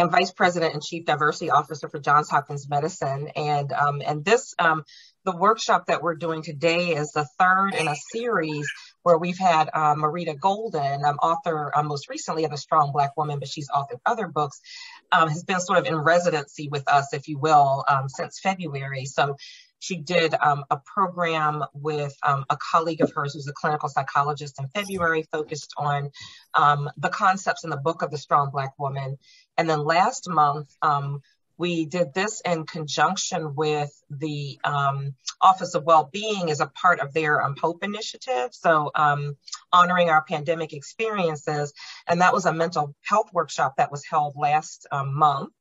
I'm Vice President and Chief Diversity Officer for Johns Hopkins Medicine. And this, the workshop that we're doing today is the third in a series where we've had Marita Golden, author most recently of A Strong Black Woman, but she's authored other books, has been sort of in residency with us, if you will, since February. So she did a program with a colleague of hers who's a clinical psychologist in February, focused on the concepts in the book of The Strong Black Woman. And then last month, we did this in conjunction with the Office of Wellbeing as a part of their HOPE initiative. So honoring our pandemic experiences. And that was a mental health workshop that was held last month.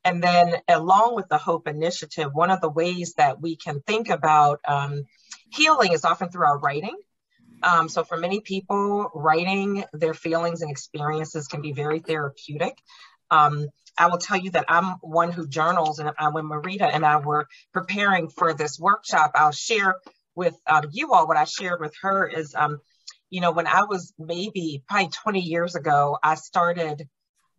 And then along with the HOPE initiative, one of the ways that we can think about healing is often through our writing. So for many people, writing their feelings and experiences can be very therapeutic. I will tell you that I'm one who journals, and when Marita and I were preparing for this workshop, I'll share with you all what I shared with her is, when I was probably 20 years ago, I started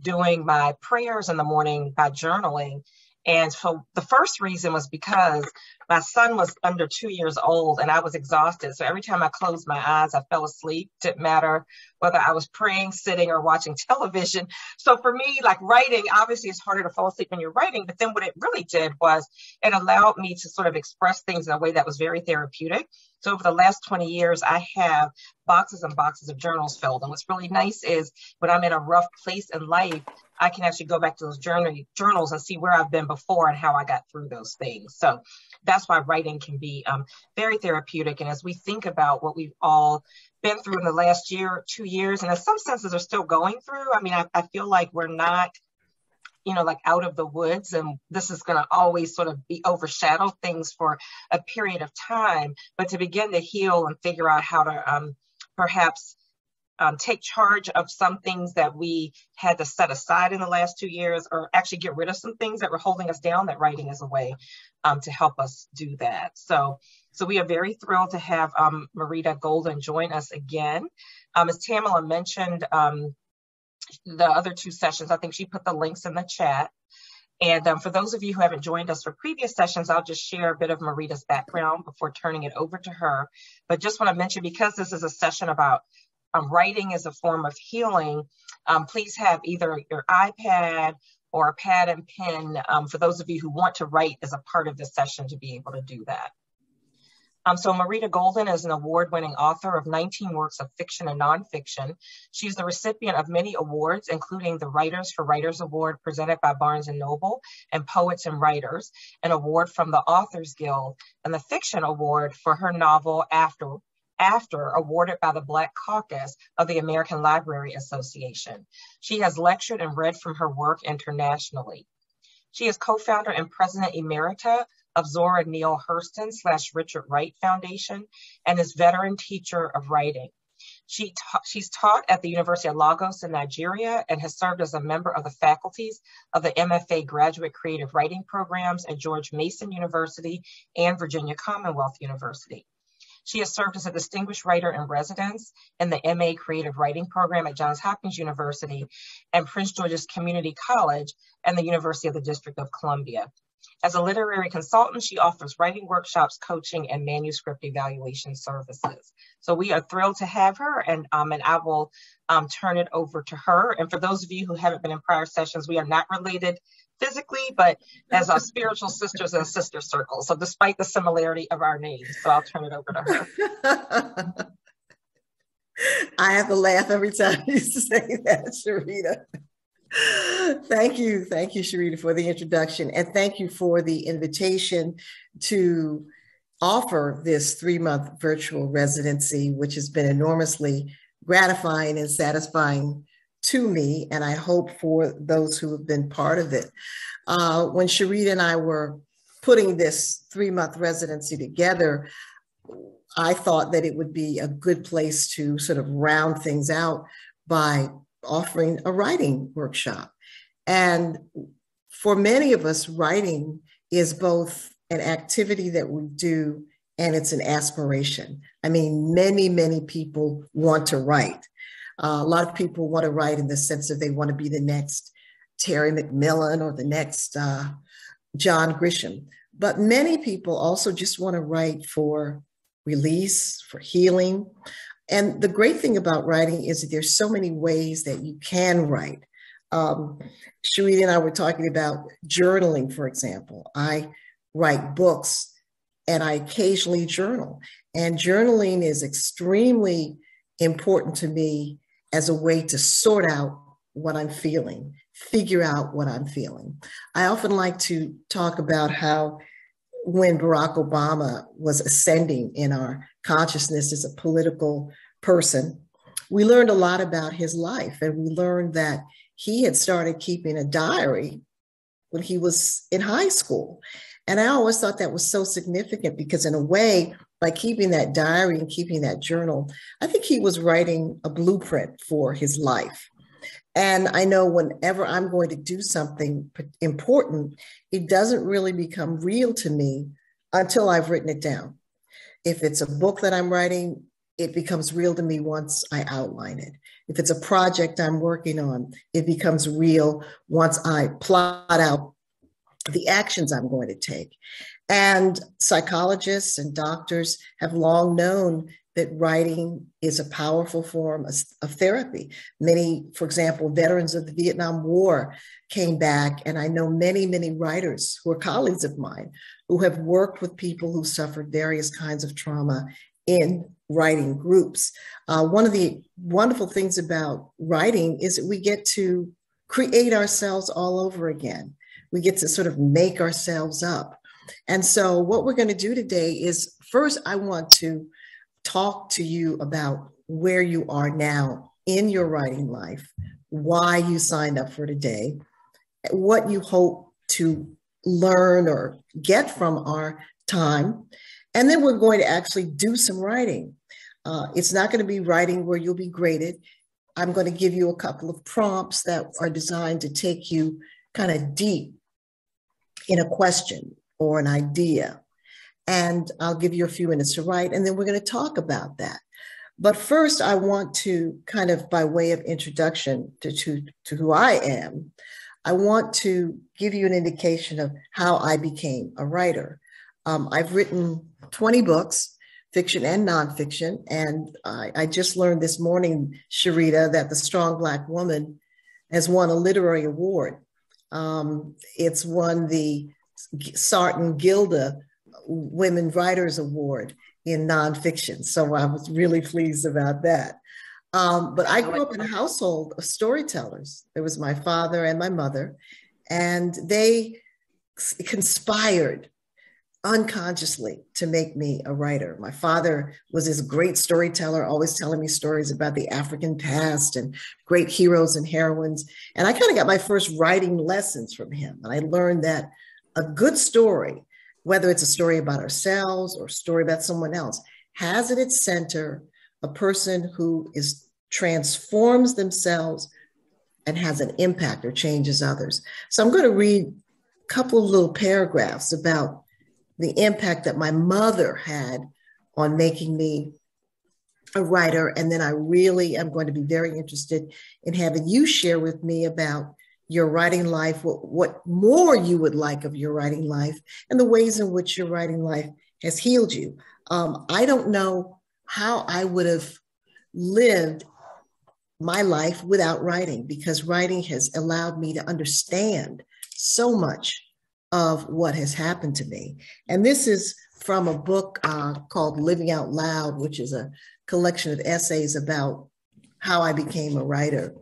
doing my prayers in the morning by journaling. And so the first reason was because my son was under 2 years old and I was exhausted. So every time I closed my eyes, I fell asleep. Didn't matter whether I was praying, sitting, or watching television. So for me, like writing, obviously it's harder to fall asleep when you're writing, but then what it really did was it allowed me to sort of express things in a way that was very therapeutic. So over the last 20 years, I have boxes and boxes of journals filled. And what's really nice is when I'm in a rough place in life, I can actually go back to those journals and see where I've been before and how I got through those things. So that's why writing can be very therapeutic. And as we think about what we've all been through in the last year, 2 years, and in some senses are still going through, I mean, I feel like we're not, like out of the woods, and this is going to always sort of be overshadow things for a period of time, but to begin to heal and figure out how to perhaps take charge of some things that we had to set aside in the last 2 years, or actually get rid of some things that were holding us down, that writing is a way to help us do that. So we are very thrilled to have Marita Golden join us again. As Tamala mentioned, the other two sessions, I think she put the links in the chat. And for those of you who haven't joined us for previous sessions, I'll just share a bit of Marita's background before turning it over to her. But just want to mention, because this is a session about writing as a form of healing, please have either your iPad or a pad and pen for those of you who want to write as a part of this session to be able to do that. So Marita Golden is an award-winning author of 19 works of fiction and nonfiction. She's the recipient of many awards, including the Writers for Writers Award presented by Barnes & Noble and Poets and Writers, an award from the Authors Guild, and the Fiction Award for her novel After, awarded by the Black Caucus of the American Library Association. She has lectured and read from her work internationally. She is co-founder and president emerita of Zora Neale Hurston / Richard Wright Foundation, and is veteran teacher of writing. She's taught at the University of Lagos in Nigeria and has served as a member of the faculties of the MFA Graduate Creative Writing Programs at George Mason University and Virginia Commonwealth University. She has served as a distinguished writer in residence in the MA Creative Writing Program at Johns Hopkins University and Prince George's Community College and the University of the District of Columbia. As a literary consultant, she offers writing workshops, coaching, and manuscript evaluation services. So we are thrilled to have her, and I will turn it over to her. And for those of you who haven't been in prior sessions, we are not related physically, but as our spiritual sisters in a sister circle. So despite the similarity of our names, so I'll turn it over to her. I have to laugh every time you say that, Sharita. Thank you, Sharita, for the introduction, and thank you for the invitation to offer this 3-month virtual residency, which has been enormously gratifying and satisfying to me, and I hope for those who have been part of it. When Sharita and I were putting this 3-month residency together, I thought that it would be a good place to sort of round things out by offering a writing workshop. And for many of us, writing is both an activity that we do and it's an aspiration. I mean, many people want to write. A lot of people want to write in the sense that they want to be the next Terry McMillan or the next John Grisham. But many people also just want to write for release, for healing. And the great thing about writing is that there's so many ways that you can write. Sharita and I were talking about journaling, for example. I write books and I occasionally journal. And journaling is extremely important to me as a way to sort out what I'm feeling, figure out what I'm feeling. I often like to talk about how when Barack Obama was ascending in our consciousness as a political person, we learned a lot about his life. And we learned that he had started keeping a diary when he was in high school. And I always thought that was so significant because, in a way, by keeping that diary and keeping that journal, I think he was writing a blueprint for his life. And I know whenever I'm going to do something important, it doesn't really become real to me until I've written it down. If it's a book that I'm writing, it becomes real to me once I outline it. If it's a project I'm working on, it becomes real once I plot out the actions I'm going to take. And psychologists and doctors have long known that writing is a powerful form of therapy. Many, for example, veterans of the Vietnam War came back, and I know many, many writers who are colleagues of mine who have worked with people who suffered various kinds of trauma in writing groups. One of the wonderful things about writing is that we get to create ourselves all over again. We get to sort of make ourselves up. And so what we're going to do today is, first, I want to talk to you about where you are now in your writing life, why you signed up for today, what you hope to learn or get from our time. And then we're going to actually do some writing. It's not going to be writing where you'll be graded. I'm going to give you a couple of prompts that are designed to take you kind of deep in a question or an idea. And I'll give you a few minutes to write, and then we're going to talk about that. But first, I want to kind of, by way of introduction to who I am, I want to give you an indication of how I became a writer. I've written 20 books, fiction and nonfiction, and I just learned this morning, Sharita, that The Strong Black Woman has won a literary award. It's won the Sarton Gilda Women Writers Award in nonfiction. So I was really pleased about that. But I grew up in a household of storytellers. There was my father and my mother, and they conspired unconsciously to make me a writer. My father was this great storyteller, always telling me stories about the African past and great heroes and heroines. And I kind of got my first writing lessons from him. And I learned that a good story, whether it's a story about ourselves or a story about someone else, has at its center a person who transforms themselves and has an impact or changes others. So I'm going to read a couple of little paragraphs about the impact that my mother had on making me a writer. And then I really am going to be very interested in having you share with me about your writing life, what more you would like of your writing life, and the ways in which your writing life has healed you. I don't know how I would have lived my life without writing, because writing has allowed me to understand so much of what has happened to me. And this is from a book called Living Out Loud, which is a collection of essays about how I became a writer.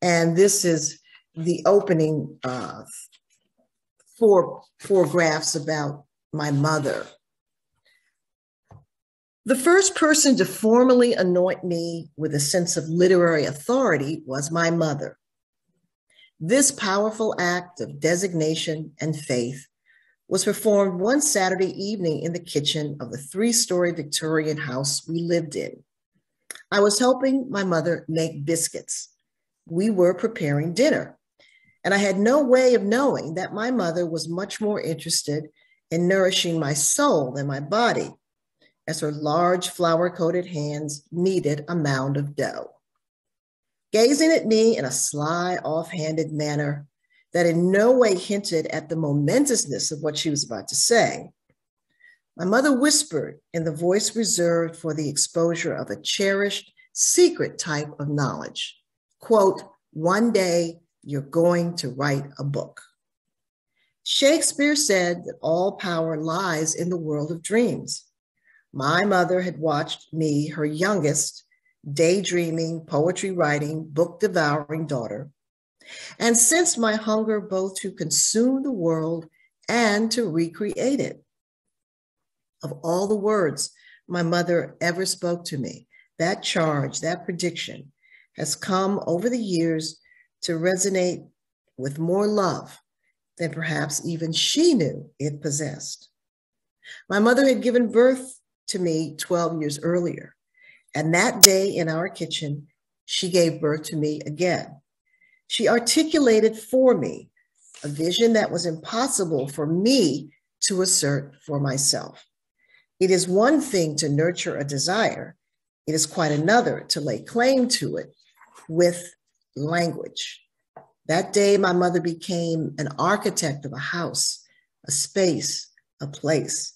And this is the opening four graphs about my mother. The first person to formally anoint me with a sense of literary authority was my mother. This powerful act of designation and faith was performed one Saturday evening in the kitchen of the 3-story Victorian house we lived in. I was helping my mother make biscuits. We were preparing dinner. And I had no way of knowing that my mother was much more interested in nourishing my soul than my body, as her large flour-coated hands kneaded a mound of dough. Gazing at me in a sly, offhanded manner, that in no way hinted at the momentousness of what she was about to say. My mother whispered in the voice reserved for the exposure of a cherished, secret type of knowledge. Quote, "One day you're going to write a book." Shakespeare said that all power lies in the world of dreams. My mother had watched me, her youngest, daydreaming, poetry writing, book devouring daughter, and sensed my hunger both to consume the world and to recreate it. Of all the words my mother ever spoke to me, that charge, that prediction has come over the years to resonate with more love than perhaps even she knew it possessed. My mother had given birth to me 12 years earlier, and that day in our kitchen, she gave birth to me again. She articulated for me a vision that was impossible for me to assert for myself. It is one thing to nurture a desire. It is quite another to lay claim to it with language. That day, my mother became an architect of a house, a space, a place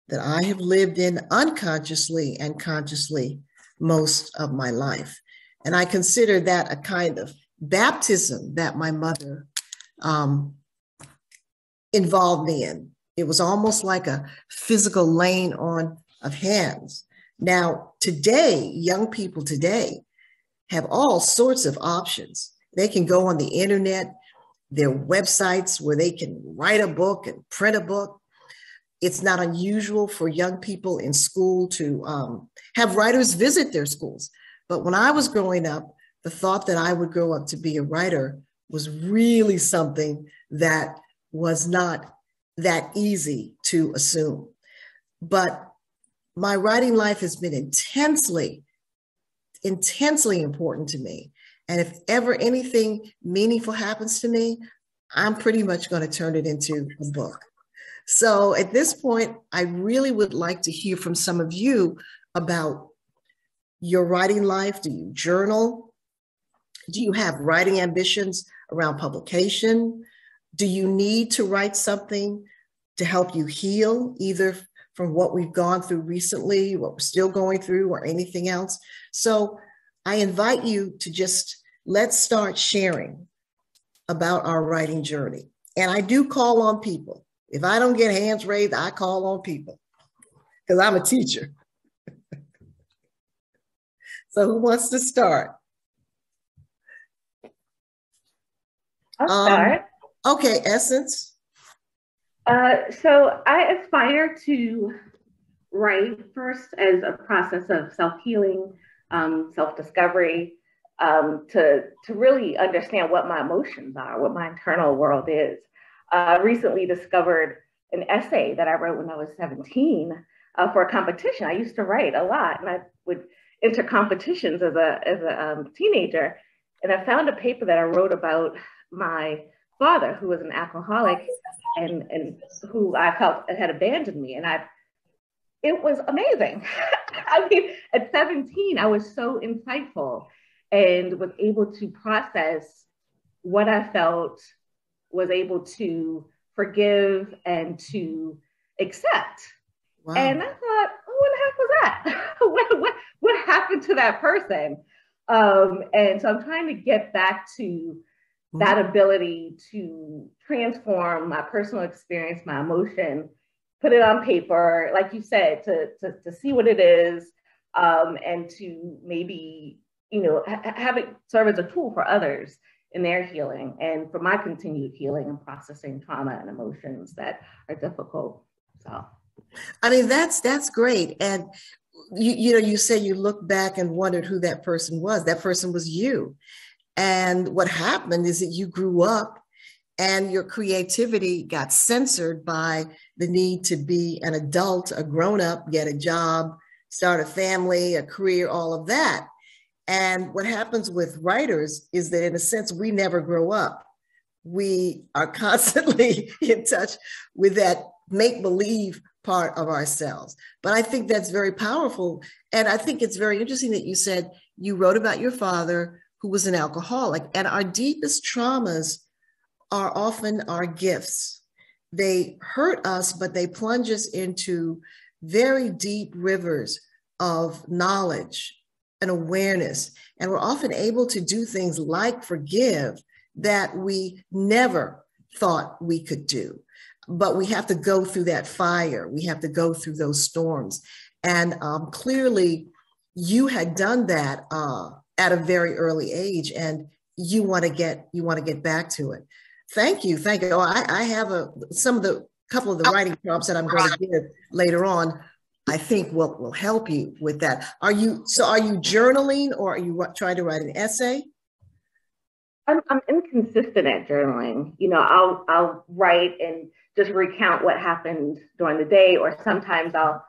that I have lived in unconsciously and consciously most of my life. And I consider that a kind of baptism that my mother involved me in. It was almost like a physical laying on of hands. Now, today, young people today have all sorts of options. They can go on the internet, there are websites where they can write a book and print a book. It's not unusual for young people in school to have writers visit their schools. But when I was growing up, the thought that I would grow up to be a writer was really something that was not that easy to assume. But my writing life has been intensely important to me. And if ever anything meaningful happens to me, I'm pretty much going to turn it into a book. So at this point, I really would like to hear from some of you about your writing life. Do you journal? Do you have writing ambitions around publication? Do you need to write something to help you heal, either from what we've gone through recently, what we're still going through, or anything else? So I invite you to just, let's start sharing about our writing journey. And I do call on people. If I don't get hands raised, I call on people because I'm a teacher. So who wants to start? I'll start. Okay, Essence. So I aspire to write first as a process of self-healing, self-discovery, to really understand what my emotions are, what my internal world is. Recently discovered an essay that I wrote when I was 17 for a competition. I used to write a lot, and I would enter competitions as a teenager. And I found a paper that I wrote about my father, who was an alcoholic and who I felt had abandoned me. And it was amazing. I mean, at 17, I was so insightful and was able to process what I felt, was able to forgive and to accept. Wow. And I thought, oh, what the heck was that? what happened to that person? And so I'm trying to get back to that ability to transform my personal experience, my emotion, put it on paper, like you said, to see what it is, and to maybe, have it serve as a tool for others in their healing and for my continued healing and processing trauma and emotions that are difficult. So, I mean, that's great. And you say you look back and wondered who that person was. That person was you. And what happened is that you grew up and your creativity got censored by the need to be an adult, a grown-up, get a job, start a family, a career, all of that. And what happens with writers is that in a sense, we never grow up. We are constantly in touch with that make-believe part of ourselves. But I think that's very powerful. And I think it's very interesting that you said you wrote about your father who was an alcoholic. And our deepest traumas are often our gifts. They hurt us, but they plunge us into very deep rivers of knowledge and awareness. And we're often able to do things like forgive that we never thought we could do. But we have to go through that fire. We have to go through those storms. And clearly, you had done that at a very early age, and you want to get back to it. Thank you. Oh, I have couple of the writing prompts that I'm going to give later on. I think will help you with that. Are you journaling, or are you trying to write an essay? I'm inconsistent at journaling. I'll write and just recount what happened during the day, or sometimes I'll,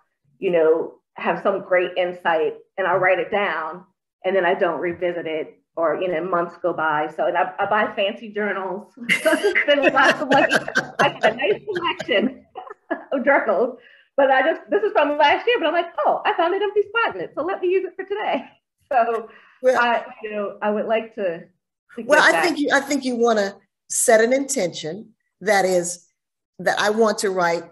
have some great insight and I'll write it down and then I don't revisit it, or, months go by. So I buy fancy journals. Spend lots of money. I got a nice collection of journals, but this is from last year, but I'm like, oh, I found an empty spot in it, so let me use it for today. So I would like to. Well, I think you want to set an intention that I want to write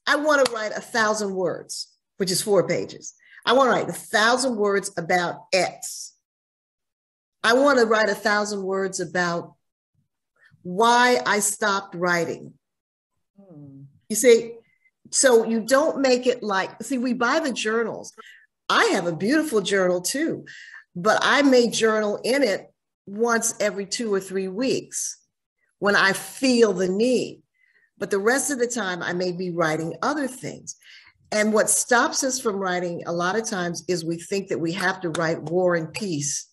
1,000 words, which is 4 pages. I want to write 1,000 words about X. I want to write 1,000 words about why I stopped writing. You see, so you don't make it we buy the journals. I have a beautiful journal too, but I may journal in it once every 2 or 3 weeks when I feel the need. But the rest of the time, I may be writing other things. And what stops us from writing a lot of times is we think that we have to write War and Peace,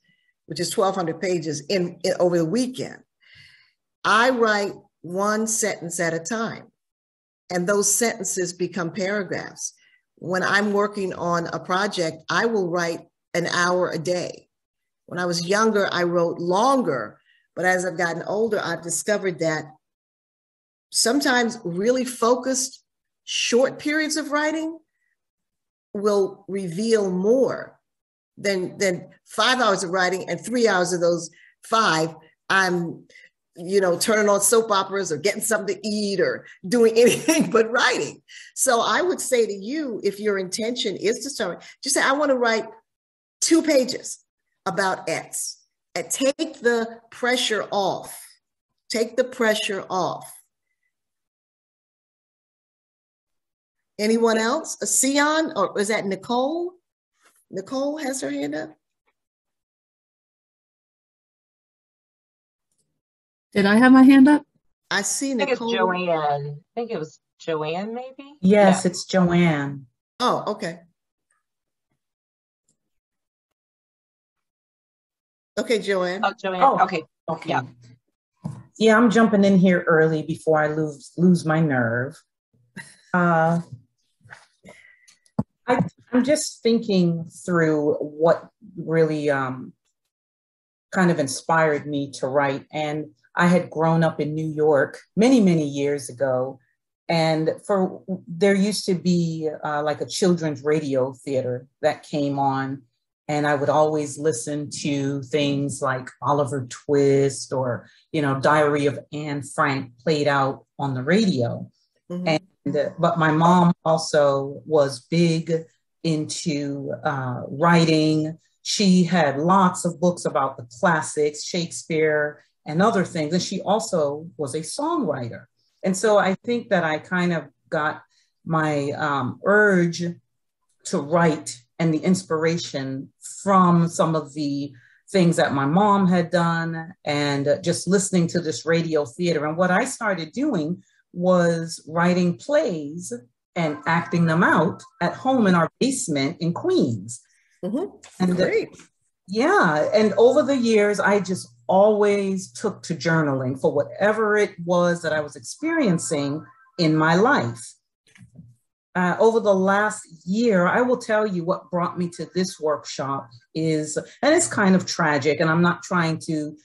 which is 1,200 pages in over the weekend. I write one sentence at a time, and those sentences become paragraphs. When I'm working on a project, I will write an hour a day. When I was younger, I wrote longer, but as I've gotten older, I've discovered that sometimes really focused, short periods of writing will reveal more than 5 hours of writing, and 3 hours of those 5, I'm, turning on soap operas or getting something to eat or doing anything but writing. So I would say to you, if your intention is to start, just say, I want to write 2 pages about X, and take the pressure off. Take the pressure off. Anyone else? A Sion, or is that Nicole? Nicole has her hand up. Did I have my hand up? I see Nicole. I think it's Joanne. I think it was Joanne, maybe? Yes, yeah. It's Joanne. Oh, okay. Okay, Joanne. Oh, Joanne. Oh, okay. Yeah. Yeah, I'm jumping in here early before I lose my nerve. I'm just thinking through what really kind of inspired me to write. And I had grown up in New York many, many years ago. And there used to be like a children's radio theater that came on. And I would always listen to things like Oliver Twist or, Diary of Anne Frank played out on the radio. Mm-hmm. But my mom also was big into writing. She had lots of books about the classics, Shakespeare and other things. And she also was a songwriter. And so I think that I kind of got my urge to write and the inspiration from some of the things that my mom had done and just listening to this radio theater. And what I started doing was writing plays and acting them out at home in our basement in Queens. Mm-hmm. And great. Yeah. And over the years, I just always took to journaling for whatever it was that I was experiencing in my life. Over the last year, I will tell you what brought me to this workshop is, and it's kind of tragic, and I'm not trying to,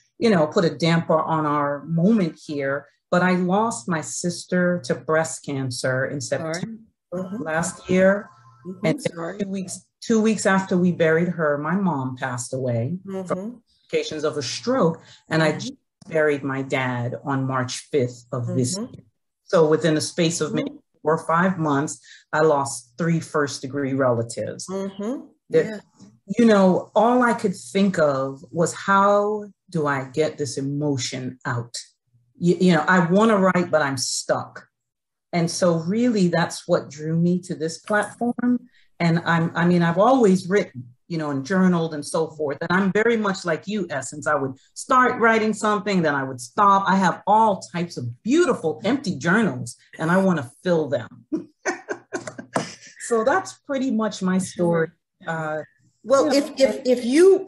put a damper on our moment here, but I lost my sister to breast cancer in September last year. Mm-hmm. And 2 weeks after we buried her, my mom passed away from complications of a stroke. And I buried my dad on March 5th of this year. So within the space of maybe 4 or 5 months, I lost 3 first-degree relatives. Yeah. You know, all I could think of was, how do I get this emotion out? You know, I want to write, but I'm stuck. And so really that's what drew me to this platform. And I've always written, you know, and journaled and so forth. And I'm very much like you, Essence. I would start writing something, then I would stop. I have all types of beautiful empty journals and I want to fill them. So that's pretty much my story. Well, if you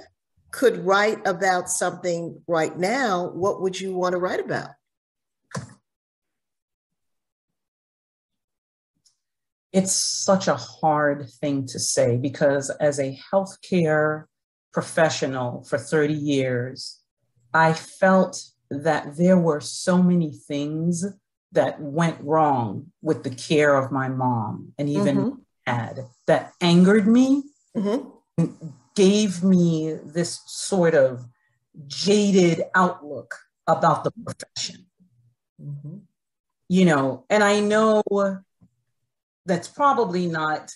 could write about something right now, what would you want to write about? It's such a hard thing to say, because as a healthcare professional for 30 years, I felt that there were so many things that went wrong with the care of my mom and even dad that angered me, gave me this sort of jaded outlook about the profession. You know, and I know that's probably not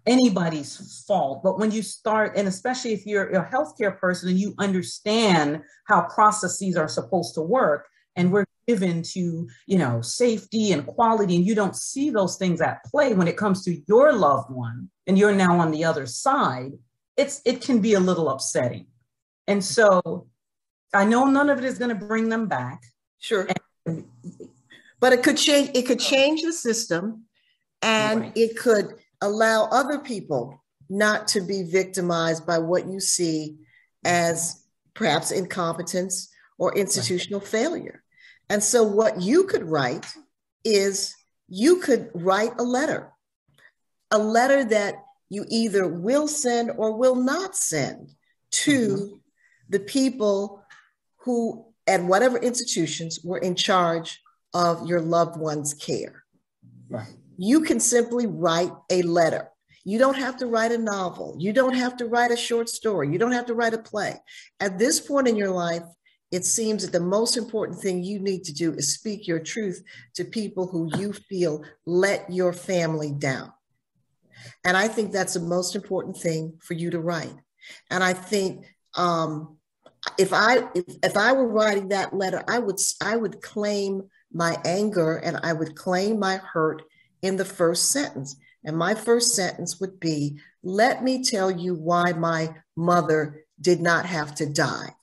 anybody's fault, but when you start, and especially if you're a healthcare person and you understand how processes are supposed to work, and we're given to, you know, safety and quality, and you don't see those things at play when it comes to your loved one, and you're now on the other side, it can be a little upsetting. And so I know none of it is going to bring them back. Sure. But it could change the system. And it could allow other people not to be victimized by what you see as perhaps incompetence or institutional failure. And so what you could write is, you could write a letter that you either will send or will not send to the people who, at whatever institutions, were in charge of your loved one's care. Right. You can simply write a letter. You don't have to write a novel. You don't have to write a short story. You don't have to write a play. At this point in your life, it seems that the most important thing you need to do is speak your truth to people who you feel let your family down. And I think that's the most important thing for you to write. And I think if I were writing that letter, I would claim my anger and I would claim my hurt in the first sentence. And my first sentence would be, let me tell you why my mother did not have to die.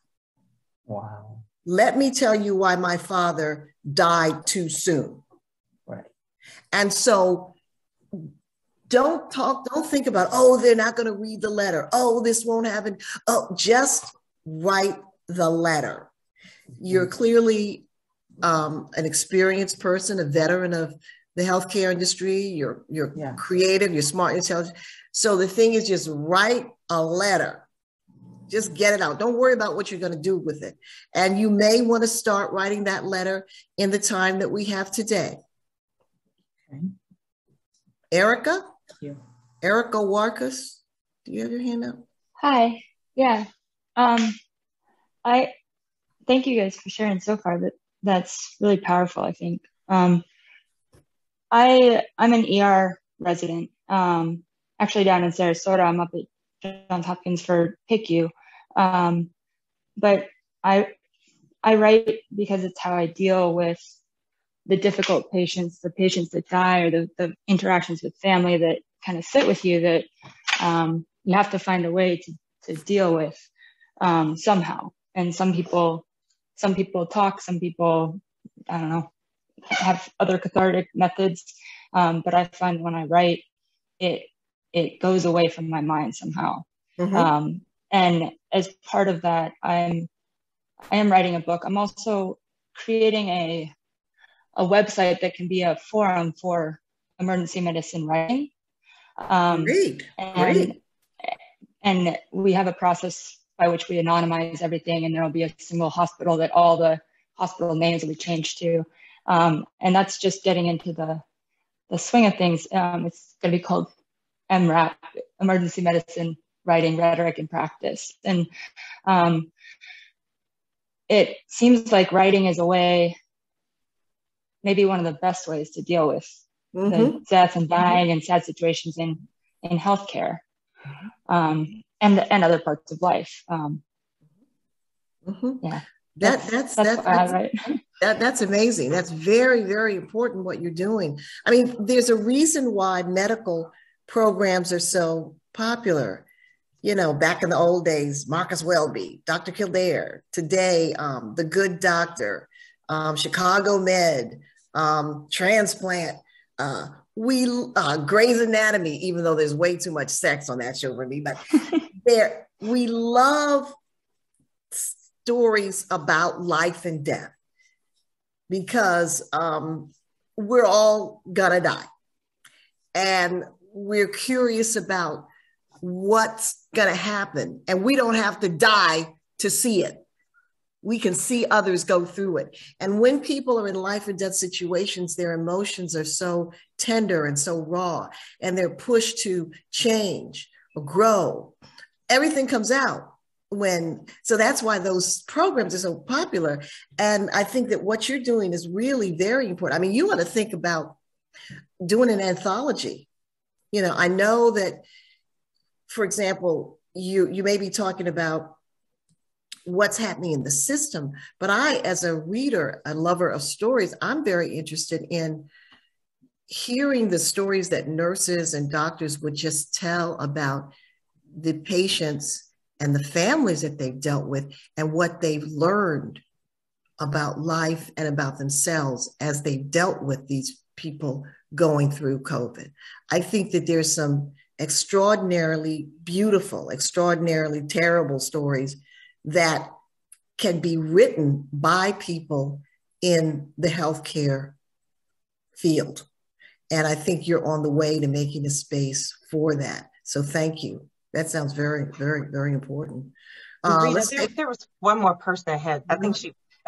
Wow. Let me tell you why my father died too soon. Right. And so don't think about, oh, they're not going to read the letter. Oh, this won't happen. Oh, just write the letter. You're clearly an experienced person, a veteran of the healthcare industry. You're creative, you're smart, you're intelligent. So the thing is, just write a letter. Just get it out. Don't worry about what you're going to do with it. And you may want to start writing that letter in the time that we have today. Okay. Erica? Thank you. Erica Warkus, do you have your hand up? Hi. Yeah. I thank you guys for sharing so far. That's really powerful, I think. I'm an ER resident, actually down in Sarasota. I'm up at Johns Hopkins for PICU. But I write because it's how I deal with the difficult patients, the patients that die, or the interactions with family that kind of sit with you, that you have to find a way to deal with somehow. And some people talk, some people, I don't know, have other cathartic methods. But I find when I write, it goes away from my mind somehow. And as part of that, I am writing a book. I'm also creating a website that can be a forum for emergency medicine writing. Great. And we have a process by which we anonymize everything, and there'll be a single hospital that all the hospital names will be changed to. And that's just getting into the swing of things. It's going to be called MRAP, Emergency Medicine Writing, Rhetoric, and Practice. And it seems like writing is a way, maybe one of the best ways to deal with the death and dying and sad situations in healthcare, and other parts of life. Yeah, that's amazing. That's very, very important what you're doing. I mean, there's a reason why medical programs are so popular. You know, back in the old days, Marcus Welby, Dr. Kildare, today, The Good Doctor, Chicago Med, Transplant, Grey's Anatomy, even though there's way too much sex on that show for me, but we love stories about life and death because we're all gonna die. And we're curious about what's gonna happen. And we don't have to die to see it. We can see others go through it. And when people are in life and death situations, their emotions are so tender and so raw, and they're pushed to change or grow. Everything comes out. So that's why those programs are so popular. And I think that what you're doing is really very important. I mean, you want to think about doing an anthology. You know, I know that, for example, you may be talking about what's happening in the system, but I, as a reader, a lover of stories, I'm very interested in hearing the stories that nurses and doctors would just tell about the patients and the families that they've dealt with and what they've learned about life and about themselves as they've dealt with these people going through COVID. I think that there's some extraordinarily beautiful, extraordinarily terrible stories that can be written by people in the healthcare field. And I think you're on the way to making a space for that. So thank you. That sounds very, very, very important. Rita, there was one more person that had, I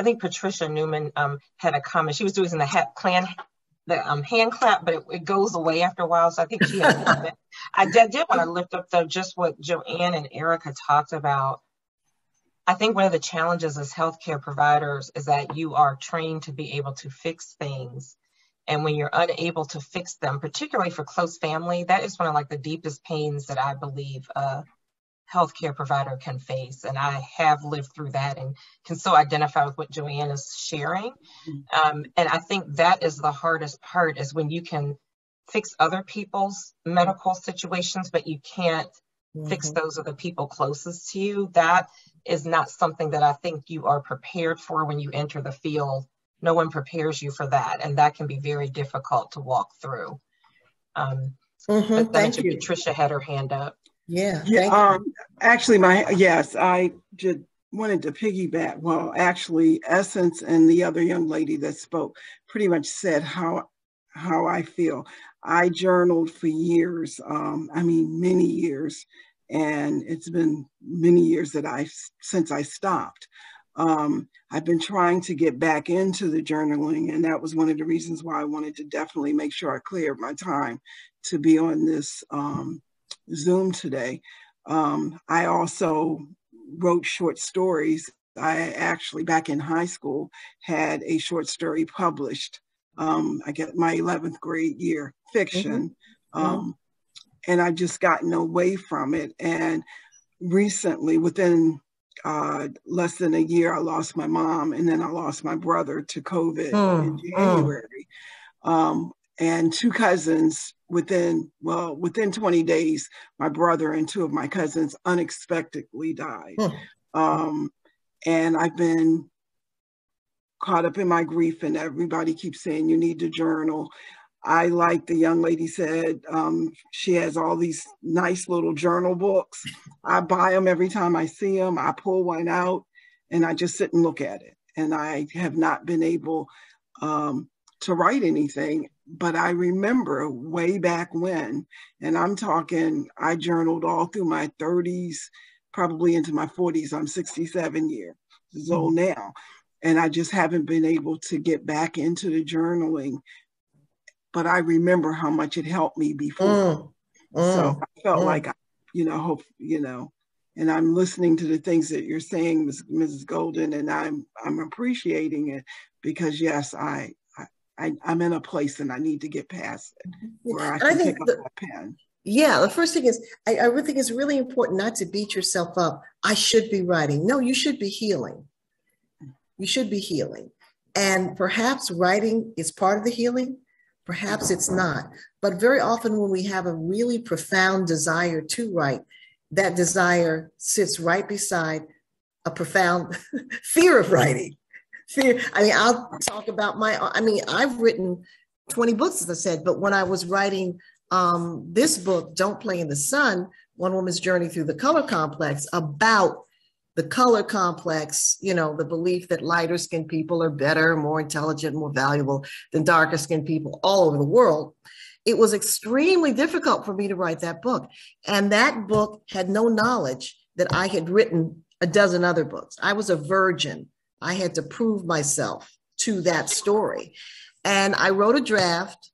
think Patricia Newman had a comment. She was doing the hand clap, but it goes away after a while. So I think she had a comment. I did want to lift up though just what Joanne and Erica talked about. I think one of the challenges as healthcare providers is that you are trained to be able to fix things. And when you're unable to fix them, particularly for close family, that is one of like the deepest pains that I believe a healthcare provider can face. And I have lived through that and can so identify with what Joanne is sharing. And I think that is the hardest part, is when you can fix other people's medical situations, but you can't fix those of the people closest to you. That is not something that I think you are prepared for when you enter the field. No one prepares you for that. And that can be very difficult to walk through. Thank you. Patricia had her hand up. Yeah. Actually, I just wanted to piggyback. Well, actually, Essence and the other young lady that spoke pretty much said how I feel. I journaled for years. Many years. And it's been many years since I stopped. I've been trying to get back into the journaling, and that was one of the reasons why I wanted to definitely make sure I cleared my time to be on this Zoom today. I also wrote short stories. I actually, back in high school, had a short story published. I get my 11th grade year, fiction. And I just gotten away from it. And recently, within less than a year, I lost my mom, and then I lost my brother to COVID in January. And two cousins within 20 days, my brother and two of my cousins unexpectedly died. And I've been caught up in my grief, and everybody keeps saying, you need to journal. I, like the young lady said, she has all these nice little journal books. I buy them every time I see them. I pull one out and I just sit and look at it. And I have not been able to write anything, but I remember way back when, and I'm talking, I journaled all through my 30s, probably into my 40s. I'm 67 years old now. And I just haven't been able to get back into the journaling. But I remember how much it helped me before. So I felt like, and I'm listening to the things that you're saying, Mrs. Golden, and I'm appreciating it, because yes, I'm in a place and I need to get past it where I can pick up that pen. Yeah, the first thing is, I really think it's really important not to beat yourself up. I should be writing. No, you should be healing. You should be healing. And perhaps writing is part of the healing. Perhaps it's not. But very often when we have a really profound desire to write, that desire sits right beside a profound fear of writing. Fear. I mean, I'll talk about I've written 20 books, as I said, but when I was writing this book, Don't Play in the Sun, One Woman's Journey Through the Color Complex, about the color complex, the belief that lighter skinned people are better, more intelligent, more valuable than darker skinned people all over the world. It was extremely difficult for me to write that book. And that book had no knowledge that I had written a dozen other books. I was a virgin. I had to prove myself to that story. And I wrote a draft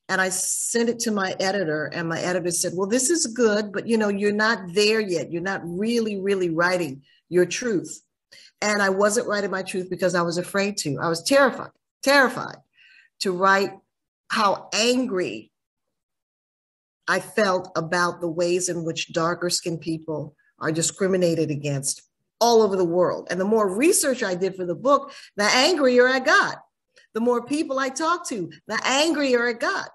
and I sent it to my editor, and my editor said, well, this is good, but you're not there yet. You're not really, really writing your truth. And I wasn't writing my truth because I was afraid to. I was terrified to write how angry I felt about the ways in which darker skinned people are discriminated against all over the world. And the more research I did for the book, the angrier I got. The more people I talked to, the angrier I got.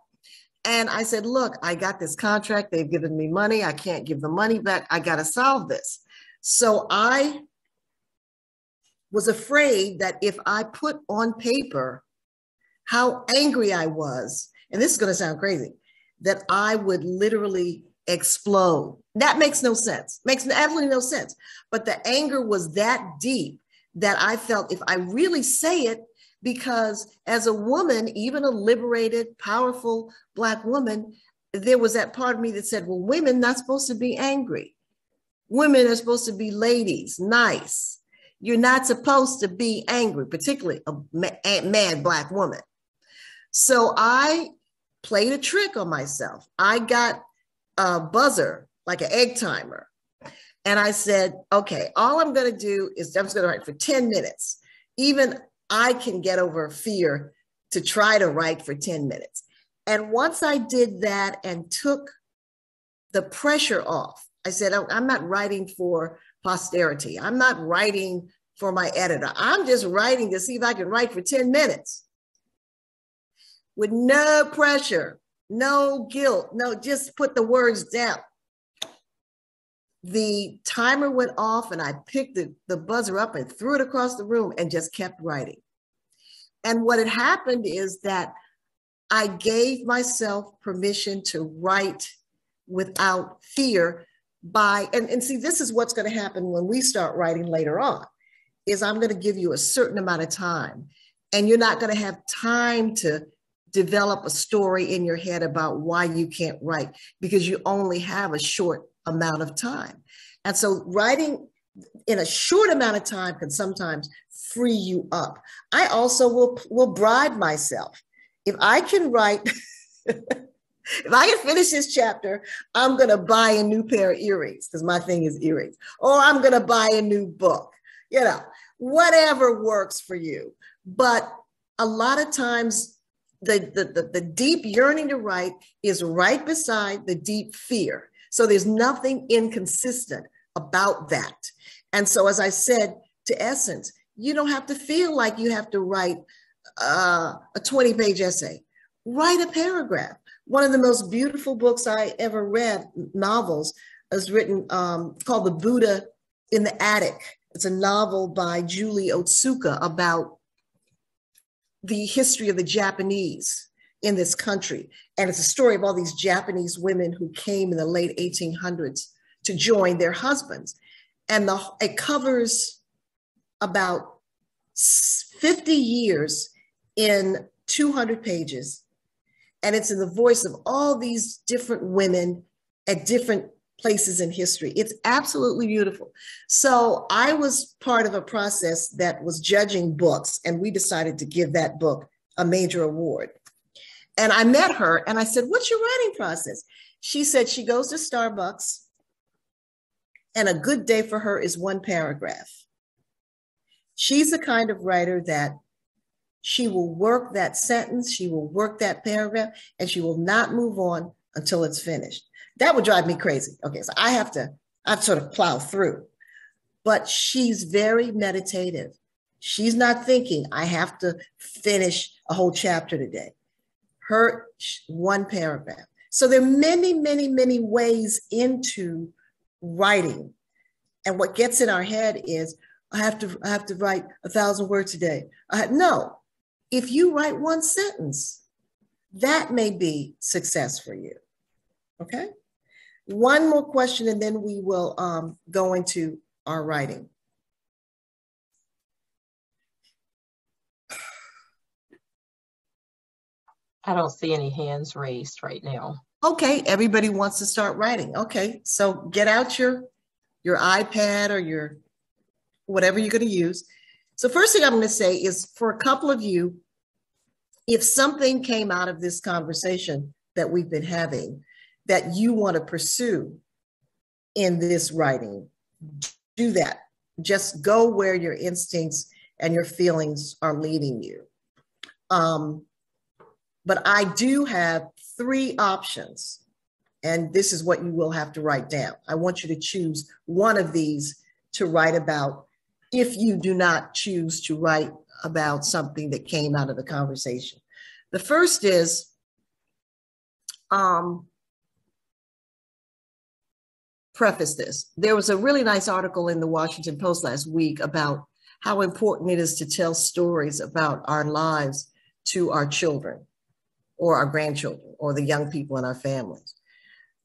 And I said, look, I got this contract. They've given me money. I can't give the money back. I got to solve this. So I was afraid that if I put on paper how angry I was, and this is going to sound crazy, that I would literally explode. That makes no sense. Makes absolutely no sense. But the anger was that deep that I felt if I really say it, because as a woman, even a liberated, powerful Black woman, there was that part of me that said, well, women not supposed to be angry. Women are supposed to be ladies, nice. You're not supposed to be angry, particularly a mad Black woman. So I played a trick on myself. I got a buzzer, like an egg timer. And I said, okay, all I'm going to do is I'm just going to write for 10 minutes. Even I can get over fear to try to write for 10 minutes. And once I did that and took the pressure off, I said, I'm not writing for posterity. I'm not writing for my editor. I'm just writing to see if I can write for 10 minutes with no pressure, no guilt, no, just put the words down. The timer went off and I picked the buzzer up and threw it across the room and just kept writing. And what had happened is that I gave myself permission to write without fear and see, this is what's going to happen when we start writing later on, is I'm going to give you a certain amount of time and you're not going to have time to develop a story in your head about why you can't write because you only have a short amount of time. And so writing in a short amount of time can sometimes free you up. I also will bribe myself. If I can write, if I can finish this chapter, I'm going to buy a new pair of earrings because my thing is earrings, or I'm going to buy a new book, whatever works for you. But a lot of times the deep yearning to write is right beside the deep fear. So there's nothing inconsistent about that. And so, as I said to Essence, you don't have to feel like you have to write a 20-page essay. Write a paragraph. One of the most beautiful books I ever read, novels, is written called The Buddha in the Attic. It's a novel by Julie Otsuka about the history of the Japanese in this country. And it's a story of all these Japanese women who came in the late 1800s to join their husbands. And it covers about 50 years in 200 pages. And it's in the voice of all these different women at different places in history. It's absolutely beautiful. So I was part of a process that was judging books, and we decided to give that book a major award. And I met her and I said, what's your writing process? She said she goes to Starbucks And a good day for her is one paragraph. She's the kind of writer that she will work that sentence, she will work that paragraph, and she will not move on until it's finished. That would drive me crazy. Okay, so I've sort of plow through. But she's very meditative. She's not thinking, I have to finish a whole chapter today. Her one paragraph. So there are many, many, many ways into writing. And what gets in our head is, I have to write 1,000 words a day. No, if you write one sentence, that may be success for you. Okay. One more question, and then we will go into our writing. I don't see any hands raised right now. Okay, everybody wants to start writing. Okay, so get out your iPad or your whatever you're going to use. So first thing I'm going to say is, for a couple of you, if something came out of this conversation that we've been having that you want to pursue in this writing, do that. Just go where your instincts and your feelings are leading you. But I do have 3 options, and this is what you will have to write down. I want you to choose one of these to write about if you do not choose to write about something that came out of the conversation. The first is, preface this. There was a really nice article in the Washington Post last week about how important it is to tell stories about our lives to our children or our grandchildren or the young people in our families.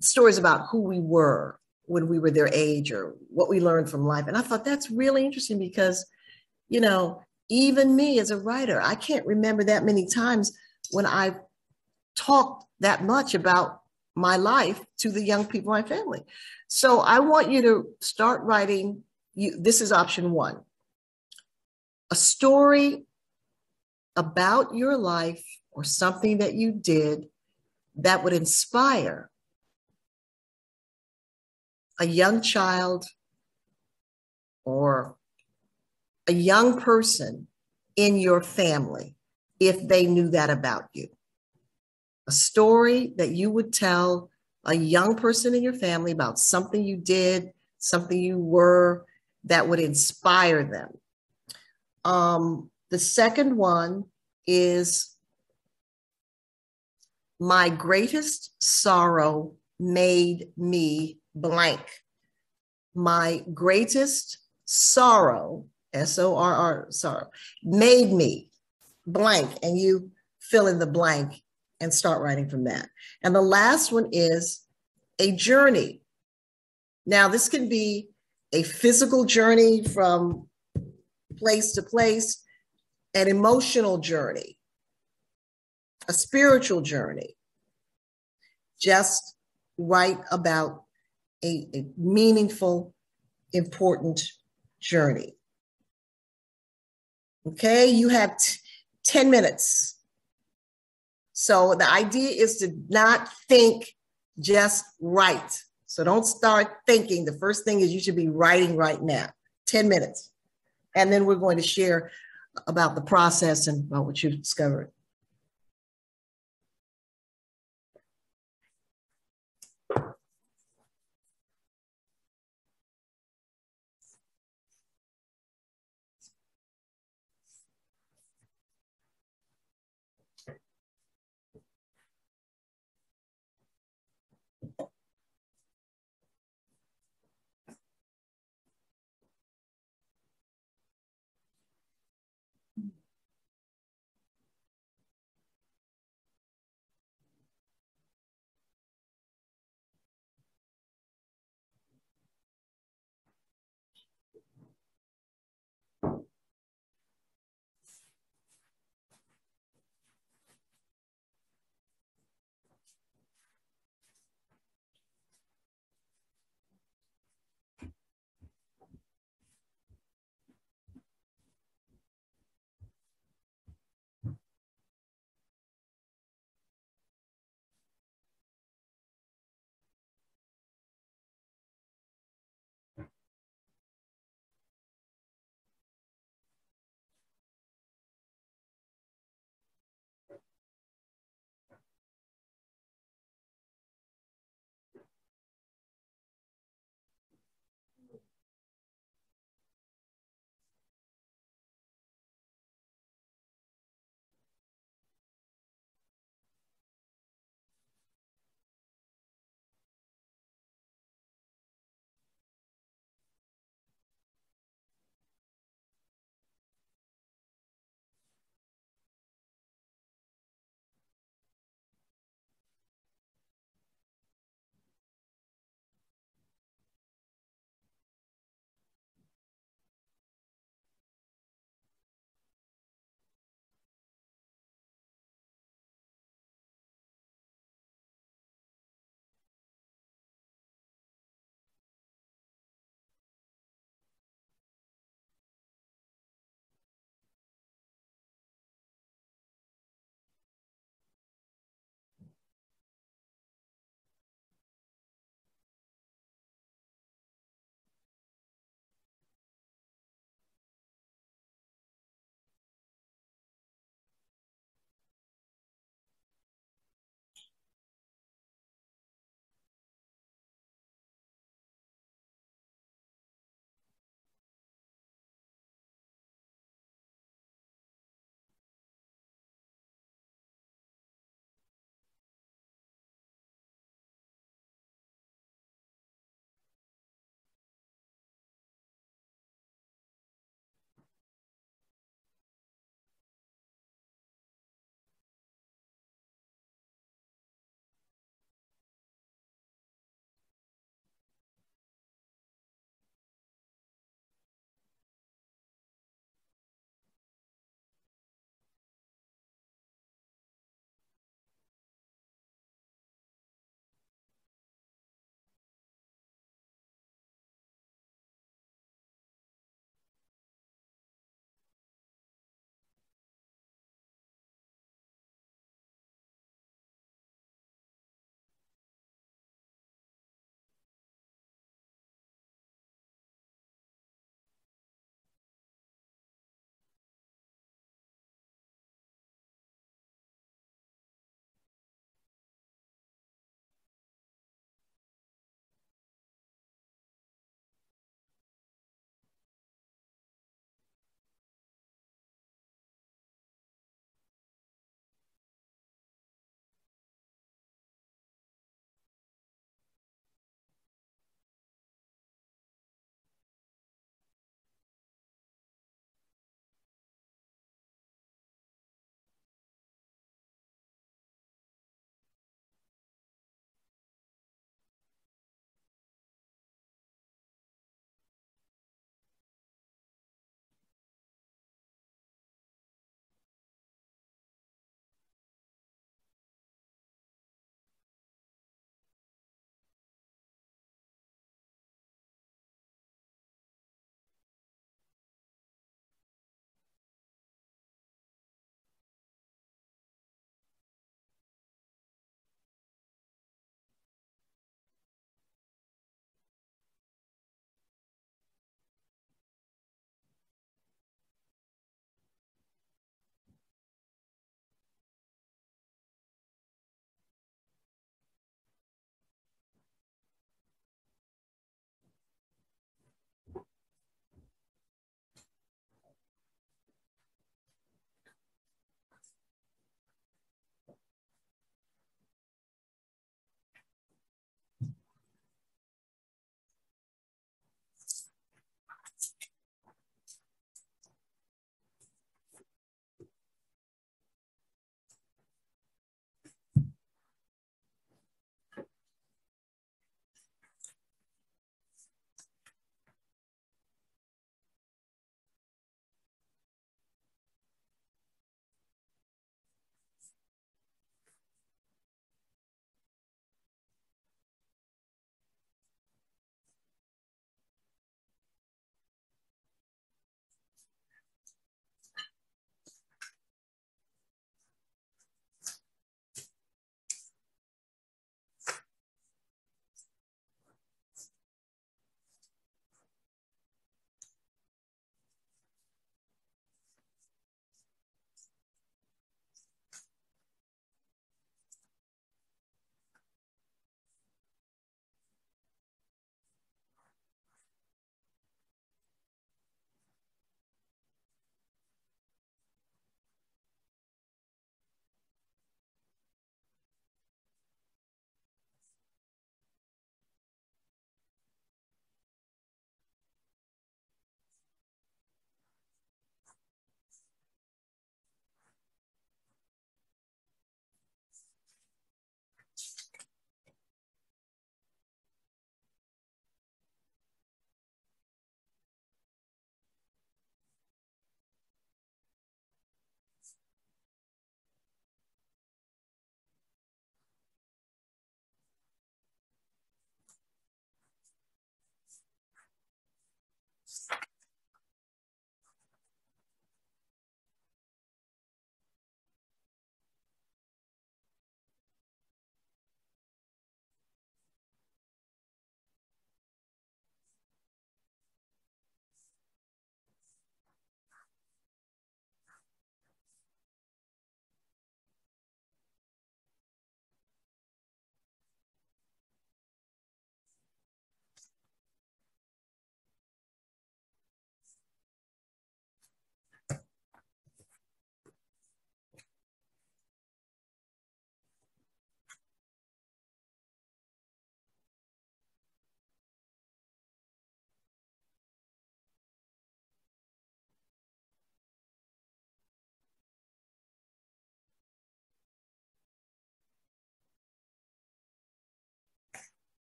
Stories about who we were when we were their age or what we learned from life. And I thought that's really interesting because, you know, even me as a writer, I can't remember that many times when I've talked that much about my life to the young people in my family. So I want you to start writing. This is option 1. A story about your life or something that you did that would inspire a young child or a young person in your family if they knew that about you. A story that you would tell a young person in your family about something you did, something you were, that would inspire them. The second one is, my greatest sorrow made me blank. My greatest sorrow, S-O-R-R, sorrow, made me blank. And you fill in the blank and start writing from that. And the last one is a journey. Now, this can be a physical journey from place to place, an emotional journey, a spiritual journey. Just write about a meaningful, important journey. Okay, you have 10 minutes. So the idea is to not think, just write. So don't start thinking. The first thing is you should be writing right now, 10 minutes. And then we're going to share about the process and about what you've discovered.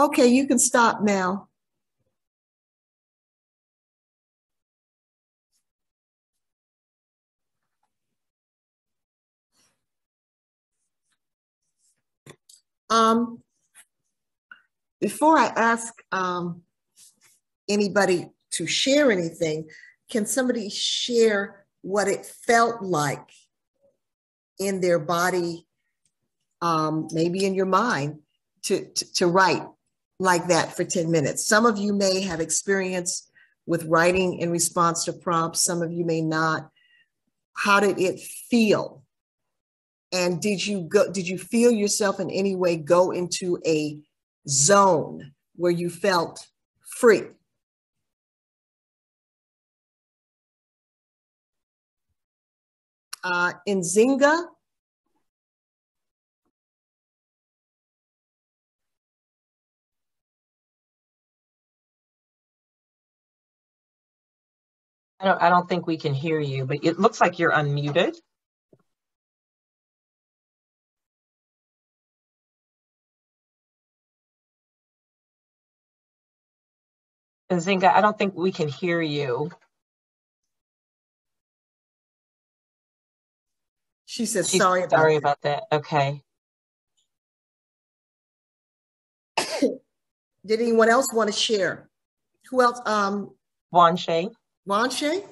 Okay, you can stop now. Before I ask anybody to share anything, can somebody share what it felt like in their body, maybe in your mind, to write like that for 10 minutes? Some of you may have experience with writing in response to prompts. Some of you may not. How did it feel? And did you feel yourself in any way go into a zone where you felt free? Nzinga? I don't think we can hear you, but it looks like you're unmuted. Nzinga, I don't think we can hear you. She said, sorry about that. Okay. Did anyone else want to share? Who else? Wanshay. Wanshay?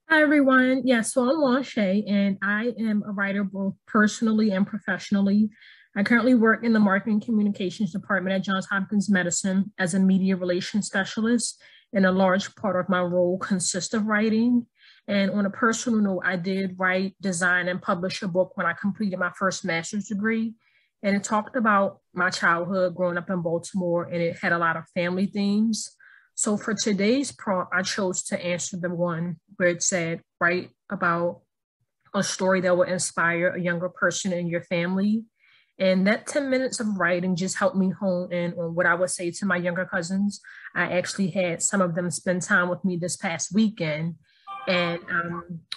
Hi, everyone. Yes, so I'm Wanshay, and I am a writer both personally and professionally. I currently work in the marketing communications department at Johns Hopkins Medicine as a media relations specialist, and a large part of my role consists of writing. And on a personal note, I did write, design, and publish a book when I completed my first master's degree. And it talked about my childhood growing up in Baltimore, and it had a lot of family themes. So for today's prompt, I chose to answer the one where it said, write about a story that will inspire a younger person in your family. And that 10 minutes of writing just helped me hone in on what I would say to my younger cousins. I actually had some of them spend time with me this past weekend. And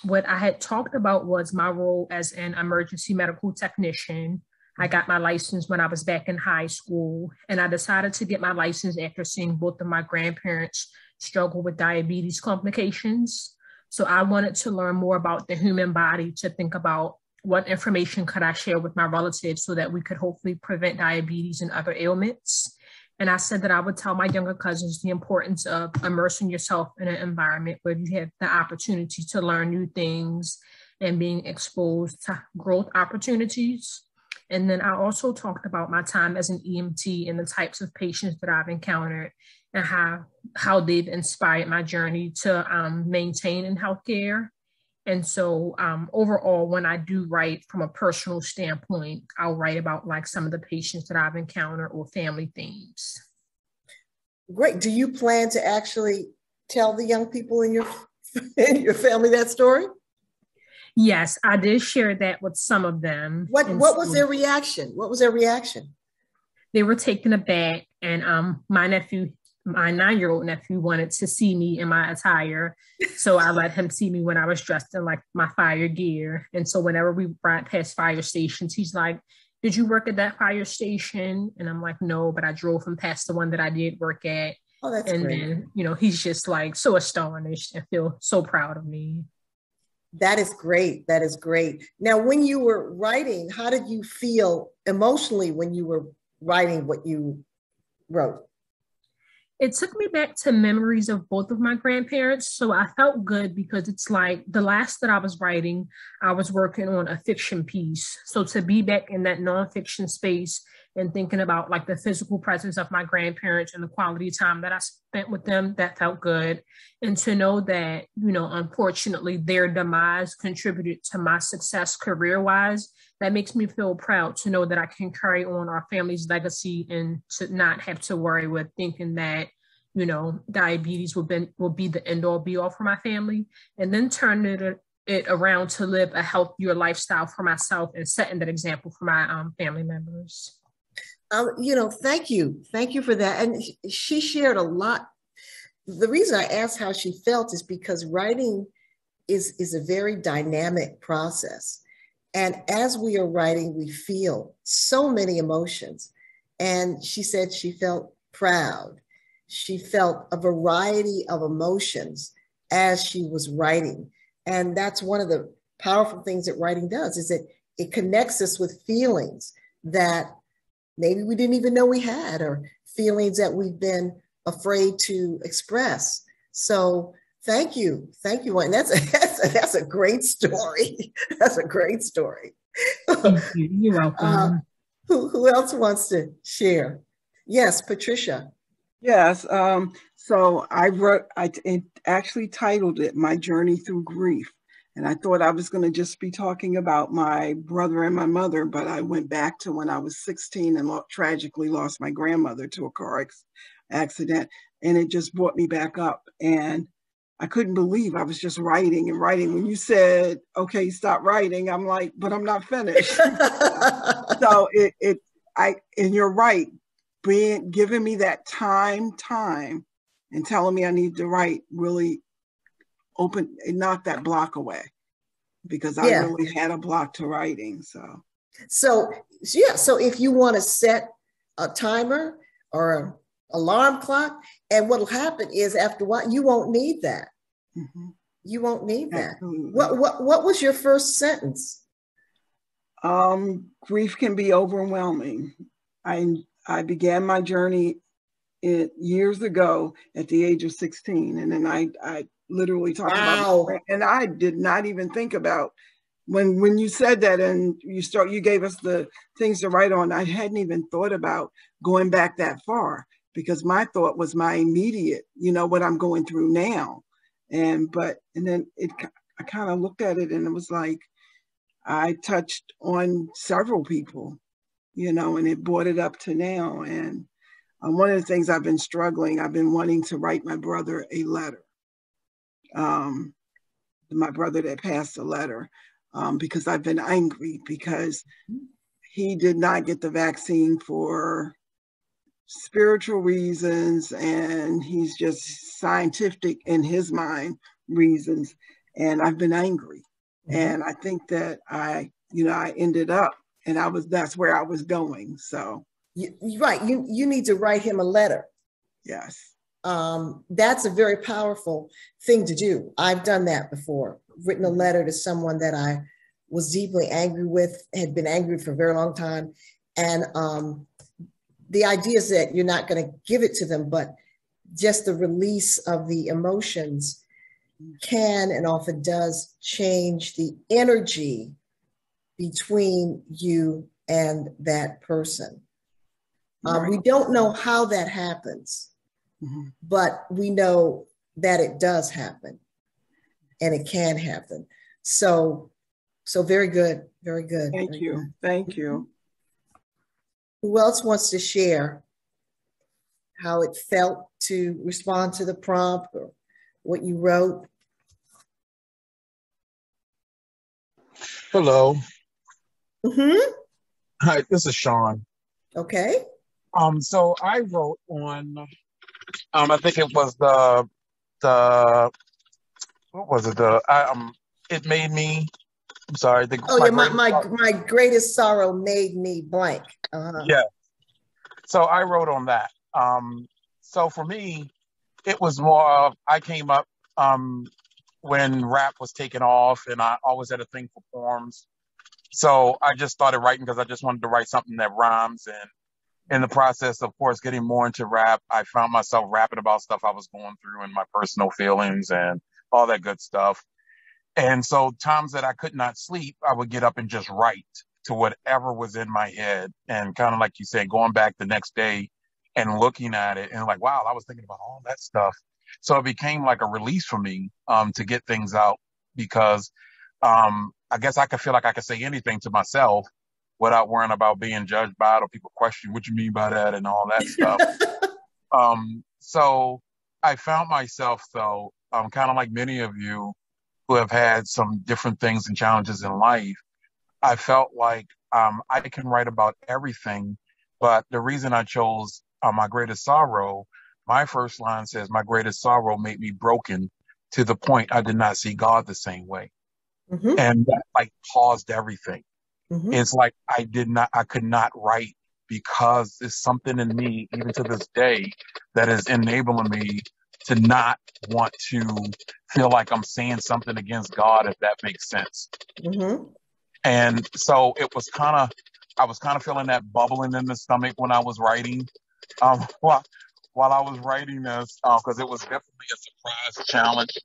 what I had talked about was my role as an emergency medical technician. I got my license when I was back in high school, and I decided to get my license after seeing both of my grandparents struggle with diabetes complications. So I wanted to learn more about the human body to think about what information could I share with my relatives so that we could hopefully prevent diabetes and other ailments. And I said that I would tell my younger cousins the importance of immersing yourself in an environment where you have the opportunity to learn new things and being exposed to growth opportunities. And then I also talked about my time as an EMT and the types of patients that I've encountered and how they've inspired my journey to maintain in healthcare. And so overall, when I do write from a personal standpoint, I'll write about like some of the patients that I've encountered or family themes. Great. Do you plan to actually tell the young people in your family that story? Yes, I did share that with some of them. What was their reaction? What was their reaction? They were taken aback, and my 9-year-old nephew wanted to see me in my attire. So I let him see me when I was dressed in like my fire gear. And so whenever we ride past fire stations, he's like, did you work at that fire station? And I'm like, no, but I drove him past the one that I did work at. Oh, that's and great. then, he's just like so astonished and feel so proud of me. That is great. That is great. Now, when you were writing, how did you feel emotionally when you were writing what you wrote? It took me back to memories of both of my grandparents. So I felt good because it's like the last that I was writing, I was working on a fiction piece. So to be back in that nonfiction space and thinking about like the physical presence of my grandparents and the quality time that I spent with them, that felt good. And to know that, unfortunately, their demise contributed to my success career-wise, that makes me feel proud to know that I can carry on our family's legacy and to not have to worry with thinking that, diabetes will be the end all be all for my family, and then turn it around to live a healthier lifestyle for myself and setting that example for my family members. Thank you. Thank you for that. And she shared a lot. The reason I asked how she felt is because writing is a very dynamic process. And as we are writing, we feel so many emotions. And she said she felt proud. She felt a variety of emotions as she was writing. And that's one of the powerful things that writing does, is that it connects us with feelings that maybe we didn't even know we had, or feelings that we've been afraid to express. So thank you. Thank you. And that's a great story. That's a great story. Thank you. You're welcome. Who else wants to share? Yes, Patricia. Yes. So I actually titled it My Journey Through Grief. And I thought I was going to just be talking about my brother and my mother, but I went back to when I was 16 and tragically lost my grandmother to a car accident. And it just brought me back up. And I couldn't believe I was just writing and writing. When you said, okay, stop writing, I'm like, but I'm not finished. So and you're right, giving me that time and telling me I need to write really knocked that block away, because I really had a block to writing. So if you want to set a timer or an alarm clock, and what'll happen is after a while, you won't need that. Mm-hmm. You won't need that. Absolutely. What was your first sentence? Grief can be overwhelming. I began my journey years ago at the age of 16. And then I literally talked about it. And I did not even think about when you said that, and you gave us the things to write on. I hadn't even thought about going back that far, because my thought was my immediate, what I'm going through now. And then I kind of looked at it, and it was like, I touched on several people, and it brought it up to now. And one of the things I've been wanting to write my brother a letter. My brother that passed a letter, because I've been angry because he did not get the vaccine for spiritual reasons, and he's just scientific in his mind reasons. And I've been angry. Mm-hmm. And I think that I ended up, and that's where I was going. So. Right. You need to write him a letter. Yes. That's a very powerful thing to do. I've done that before, written a letter to someone that I was deeply angry with, had been angry for a very long time. And the idea is that you're not going to give it to them, but just the release of the emotions can and often does change the energy between you and that person. Right. We don't know how that happens, mm-hmm. but we know that it does happen, and it can happen. So very good, very good. Thank you. Thank you. Who else wants to share how it felt to respond to the prompt, or what you wrote? Hello. Mm-hmm. Hi, this is Sean. Okay. So I wrote on, I think it was what was it? It made me, I'm sorry. My greatest sorrow made me blank. Uh-huh. Yeah. So I wrote on that. So for me, it was more of, I came up, when rap was taking off, and I always had a thing for poems. So I just started writing because I just wanted to write something that rhymes. And in the process, of course, getting more into rap, I found myself rapping about stuff I was going through and my personal feelings and all that good stuff. And so times that I could not sleep, I would get up and just write to whatever was in my head. And kind of like you said, going back the next day and looking at it and like, wow, I was thinking about all that stuff. So it became like a release for me to get things out, because I guess I could feel like I could say anything to myself without worrying about being judged by it, or people question what you mean by that and all that stuff. So I found myself, though, kind of like many of you who have had some different things and challenges in life, I felt like I can write about everything. But the reason I chose my greatest sorrow, my first line says, my greatest sorrow made me broken to the point I did not see God the same way. Mm-hmm. And that like paused everything. Mm-hmm. It's like I could not write because it's something in me, even to this day, that is enabling me to not want to feel like I'm saying something against God, if that makes sense. Mm-hmm. And so I was kind of feeling that bubbling in the stomach when I was writing. While I was writing this, because it was definitely a surprise challenge,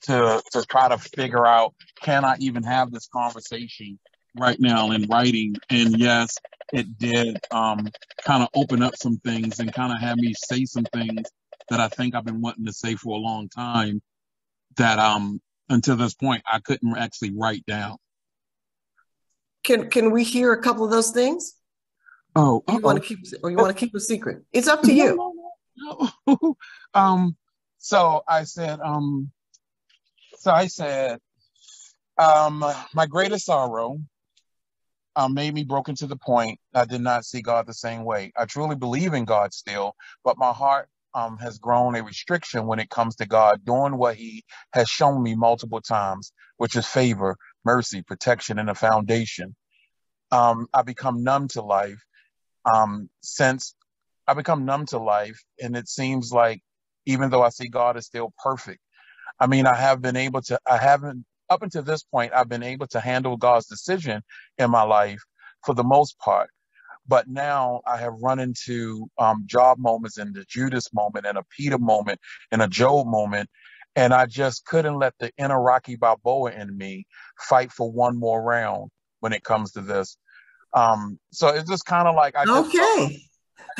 to try to figure out, can I even have this conversation right now in writing? And yes, it did kind of open up some things and kind of have me say some things that I think I've been wanting to say for a long time that until this point I couldn't actually write down. Can we hear a couple of those things? Oh, you want to keep a secret? It's up to you. No. So I said, my greatest sorrow made me broken to the point I did not see God the same way. I truly believe in God still, but my heart has grown a restriction when it comes to God doing what he has shown me multiple times, which is favor, mercy, protection, and a foundation. I become numb to life since I become numb to life, and it seems like even though I see God is still perfect, I mean, I haven't, up until this point, I've been able to handle God's decision in my life for the most part. But now I have run into Job moments and the Judas moment and a Peter moment and a Job moment. And I just couldn't let the inner Rocky Balboa in me fight for one more round when it comes to this. So it's just kind of like, I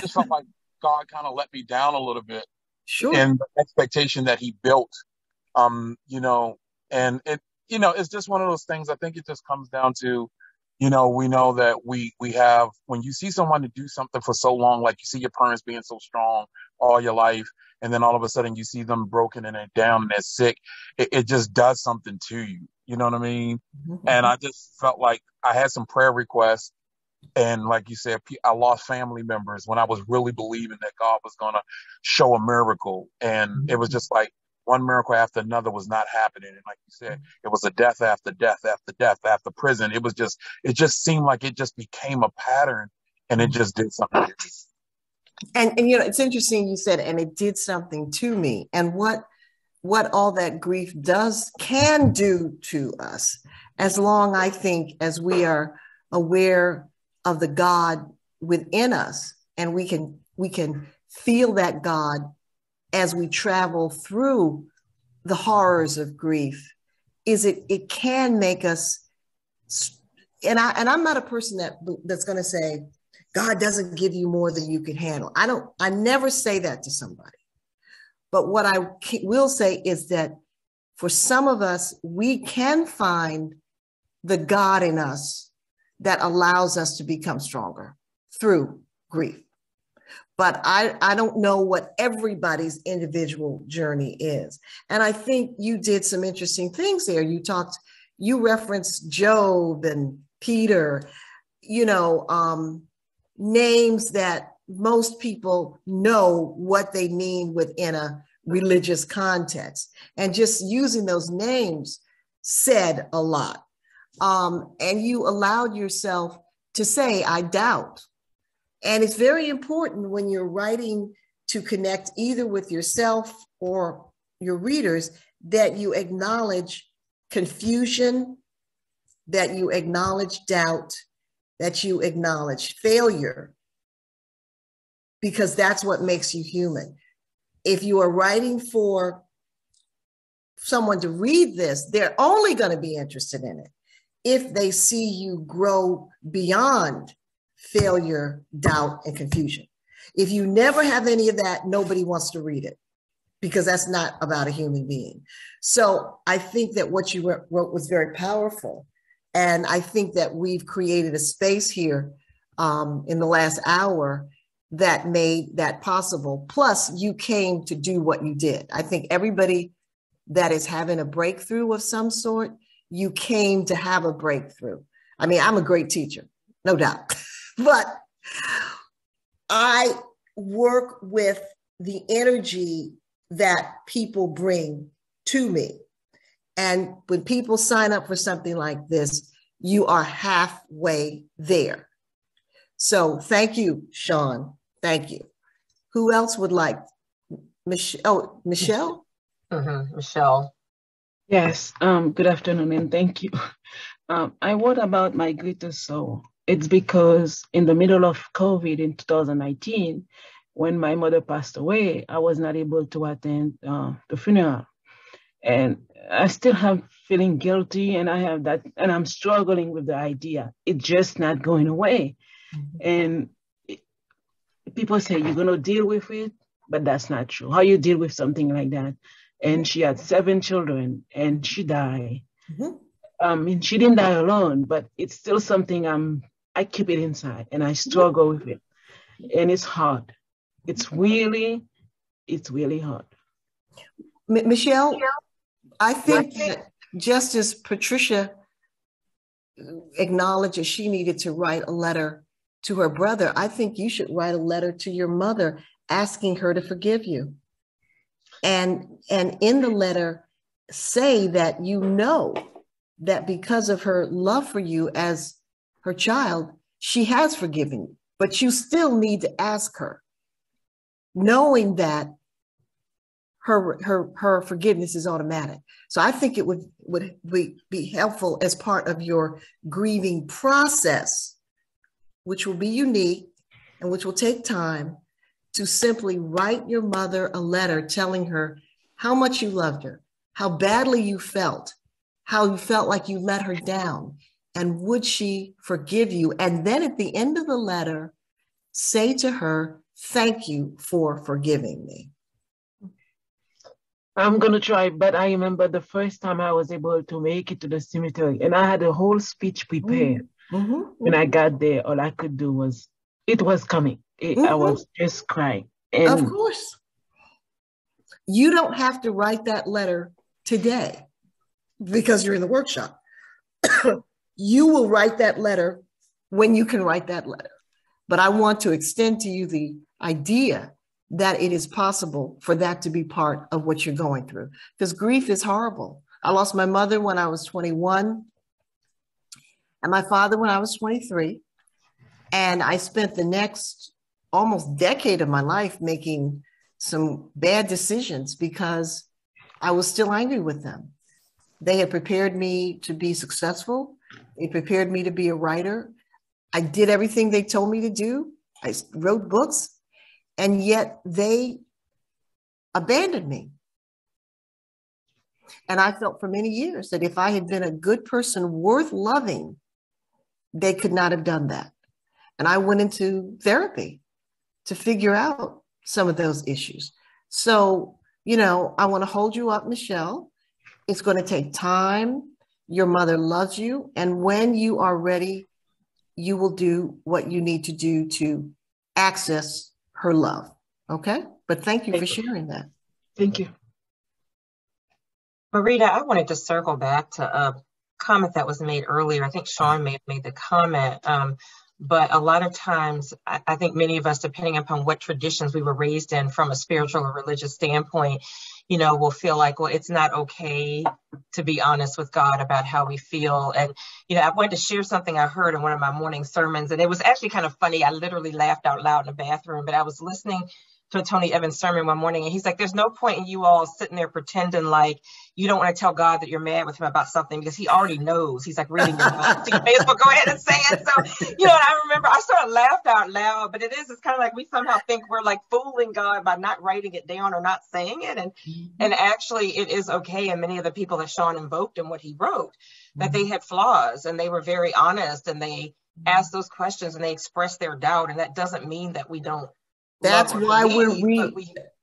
just felt like God kind of let me down a little bit. Sure. In the expectation that he built, and it's just one of those things. I think it just comes down to, we know that we have, when you see someone to do something for so long, like you see your parents being so strong all your life, and then all of a sudden you see them broken and they're down and they're sick, it just does something to you. You know what I mean? Mm-hmm. And I just felt like I had some prayer requests. And like you said, I lost family members when I was really believing that God was going to show a miracle. And it was just like one miracle after another was not happening. And like you said, it was a death after death after death after prison. It just seemed like it just became a pattern, and it just did something to me. And it's interesting you said, and it did something to me. And what all that grief can do to us, as long, I think, as we are aware of the God within us, and we can feel that God as we travel through the horrors of grief, it can make us, and I'm not a person that's going to say God doesn't give you more than you can handle. I never say that to somebody. But what I will say is that for some of us, we can find the God in us that allows us to become stronger through grief. But I don't know what everybody's individual journey is. And I think you did some interesting things there. You referenced Job and Peter, names that most people know what they mean within a religious context. And just using those names said a lot. And you allowed yourself to say, I doubt. And it's very important when you're writing to connect either with yourself or your readers that you acknowledge confusion, that you acknowledge doubt, that you acknowledge failure, because that's what makes you human. If you are writing for someone to read this, they're only going to be interested in it if they see you grow beyond failure, doubt, and confusion. If you never have any of that, nobody wants to read it, because that's not about a human being. So I think that what you wrote was very powerful. And I think that we've created a space here in the last hour that made that possible. Plus, you came to do what you did. I think everybody that is having a breakthrough of some sort, you came to have a breakthrough. I mean, I'm a great teacher, no doubt, but I work with the energy that people bring to me. And when people sign up for something like this, you are halfway there. So thank you, Sean. Thank you. Who else would like? Michelle? Oh, Michelle? Michelle. Yes, good afternoon and thank you. I wrote about my greatest soul. It's because in the middle of COVID in 2019, when my mother passed away, I was not able to attend the funeral. And I still have feeling guilty, and I have that, and I'm struggling with the idea. It's just not going away. And people say you're going to deal with it, but that's not true. How you deal with something like that? And she had 7 children, and she died. And she didn't die alone, but it's still something I keep it inside, and I struggle with it, and it's hard. It's really hard. Michelle, I think that just as Patricia acknowledges she needed to write a letter to her brother, I think you should write a letter to your mother asking her to forgive you. And in the letter, say that you know that because of her love for you as her child, she has forgiven you, but you still need to ask her, knowing that her forgiveness is automatic. So I think it would be helpful as part of your grieving process, which will be unique and which will take time, to simply write your mother a letter telling her how much you loved her, how badly you felt, how you felt like you let her down, and would she forgive you? And then at the end of the letter, say to her, thank you for forgiving me. I'm going to try, but I remember the first time I was able to make it to the cemetery, and I had a whole speech prepared. When I got there, all I could do was, it was coming. I was just crying. And of course. You don't have to write that letter today because you're in the workshop. You will write that letter when you can write that letter. But I want to extend to you the idea that it is possible for that to be part of what you're going through, because grief is horrible. I lost my mother when I was 21 and my father when I was 23. And I spent the next almost decade of my life making some bad decisions because I was still angry with them. They had prepared me to be successful. They prepared me to be a writer. I did everything they told me to do. I wrote books, and yet they abandoned me. And I felt for many years that if I had been a good person worth loving, they could not have done that. And I went into therapy to figure out some of those issues. So, I want to hold you up, Michelle. It's going to take time. Your mother loves you. And when you are ready, you will do what you need to do to access her love. Okay? But thank you for sharing that. Thank you. Marita, I wanted to circle back to a comment that was made earlier. I think Sean may have made the comment. But a lot of times, I think many of us, depending upon what traditions we were raised in from a spiritual or religious standpoint, will feel like, well, it's not okay to be honest with God about how we feel. And, I wanted to share something I heard in one of my morning sermons, and it was actually kind of funny. I literally laughed out loud in the bathroom, but I was listening to a Tony Evans sermon one morning, and he's like, there's no point in you all sitting there pretending like you don't want to tell God that you're mad with him about something, because he already knows. He's like reading your mind. So you may as well go ahead and say it. So, and I remember I sort of laughed out loud, but it's kind of like we somehow think we're like fooling God by not writing it down or not saying it. And actually it is okay. And many of the people that Sean invoked in what he wrote, that they had flaws, and they were very honest, and they asked those questions, and they expressed their doubt. And that doesn't mean that we don't. That's why we're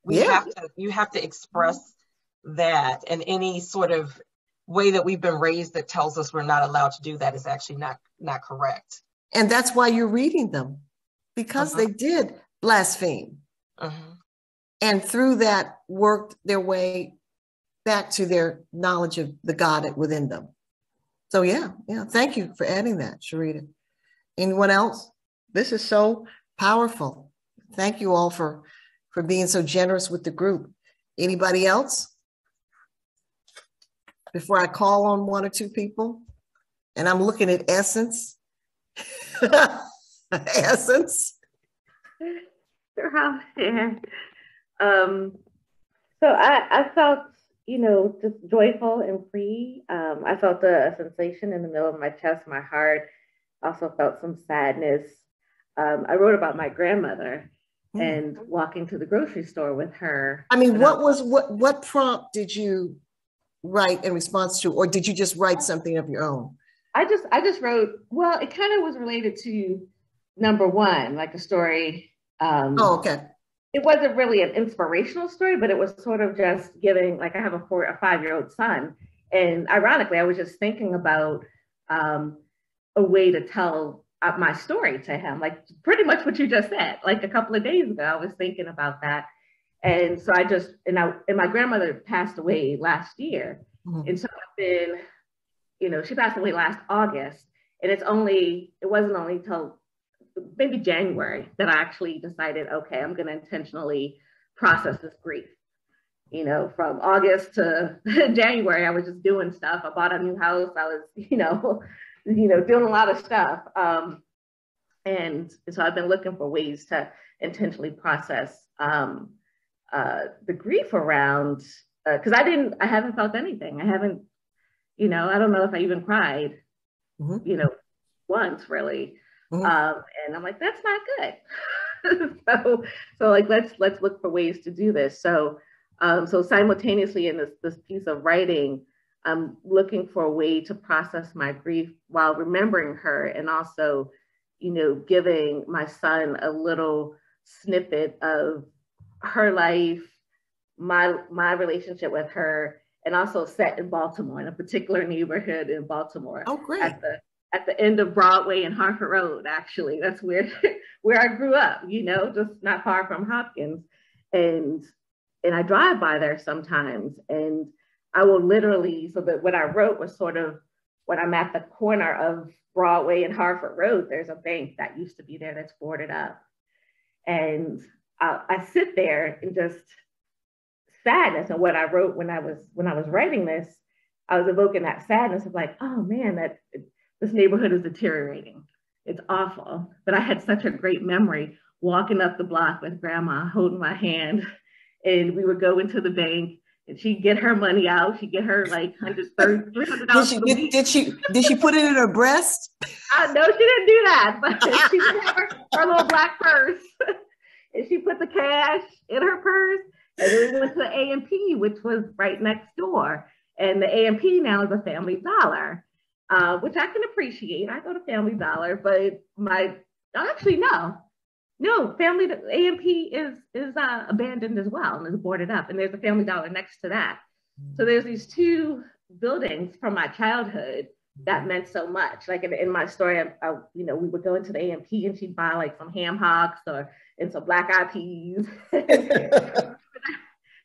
you have to express that, and any sort of way that we've been raised that tells us we're not allowed to do that is actually not correct. And that's why you're reading them, because they did blaspheme. And through that worked their way back to their knowledge of the God within them. So yeah. Thank you for adding that, Sharita. Anyone else? This is so powerful. Thank you all for being so generous with the group. Anybody else? Before I call on one or two people, and I'm looking at Essence. Essence. Yeah. So I felt, just joyful and free. I felt a sensation in the middle of my chest, my heart. Also felt some sadness. I wrote about my grandmother and walking to the grocery store with her. I mean, what prompt did you write in response to, or did you just write something of your own? I just wrote, well, it kind of was related to number one, like a story. Okay. It wasn't really an inspirational story, but it was sort of just giving, like I have a 5-year-old son. And ironically, I was just thinking about a way to tell my story to him, like pretty much what you just said. Like a couple of days ago, I was thinking about that. And so and my grandmother passed away last year. Mm-hmm. And so I've been, she passed away last August. And it wasn't only till maybe January that I actually decided, okay, I'm going to intentionally process this grief. From August to January, I was just doing stuff. I bought a new house. I was, doing a lot of stuff. And so I've been looking for ways to intentionally process the grief around, because I haven't felt anything. I haven't, I don't know if I even cried, once really. And I'm like, that's not good. so like, let's look for ways to do this. So simultaneously in this piece of writing, I'm looking for a way to process my grief while remembering her, and also, giving my son a little snippet of her life, my relationship with her, and also set in Baltimore, in a particular neighborhood in Baltimore. Oh, great. At the end of Broadway and Harford Road, actually. That's where I grew up, just not far from Hopkins. And I drive by there sometimes, and I will literally, so that what I wrote was sort of, when I'm at the corner of Broadway and Harford Road, there's a bank that used to be there that's boarded up. And I sit there in just sadness. And what I wrote when I was writing this, I was evoking that sadness of like, oh man, this neighborhood is deteriorating. It's awful. But I had such a great memory walking up the block with grandma, holding my hand, and we would go into the bank, and she'd get her money out. She'd get her like $300. Did she put it in her breast? No, she didn't do that, but she did have her little black purse. And she put the cash in her purse, and then we went to the A&P, which was right next door. And the A&P now is a Family Dollar, which I can appreciate. I go to Family Dollar, but Family A&P is abandoned as well and is boarded up, and there's a Family Dollar next to that. So there's these two buildings from my childhood that meant so much. Like in my story, we would go into the A&P, and she'd buy like some ham hocks and some black eyed peas.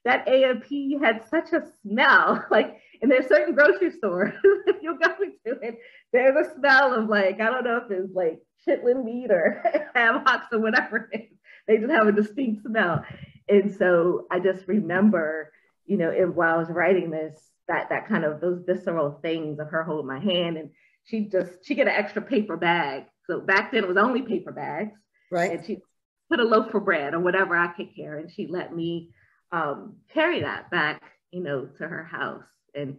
That A&P had such a smell, like, and there's certain grocery stores, if you're going to it, there's a smell of like, I don't know if it's like chitlin meat or ham hocks or whatever it is. They just have a distinct smell. And so I just remember, while I was writing this, that kind of those visceral things of her holding my hand, and she get an extra paper bag. So back then it was only paper bags, right? And she put a loaf of bread or whatever I could carry, and she let me carry that back, to her house. And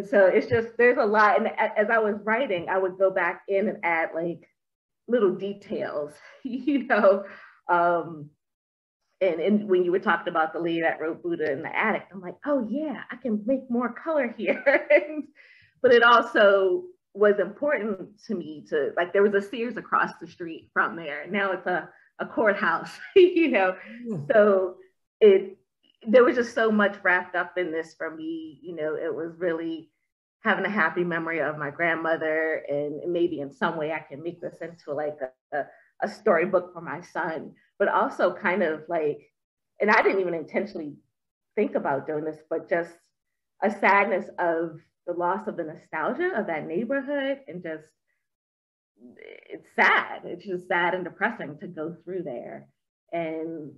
so it's just, there's a lot. And as I was writing, I would go back in and add like little details, and when you were talking about the lady that wrote Buddha in the attic, I'm like, oh yeah, I can make more color here. But it also was important to me to, like, there was a Sears across the street from there. Now it's a courthouse, So there was just so much wrapped up in this for me. It was really having a happy memory of my grandmother, and maybe in some way I can make this into like a storybook for my son, but also kind of like, and I didn't even intentionally think about doing this, but just a sadness of the loss of the nostalgia of that neighborhood. And just, it's sad. It's just sad and depressing to go through there. And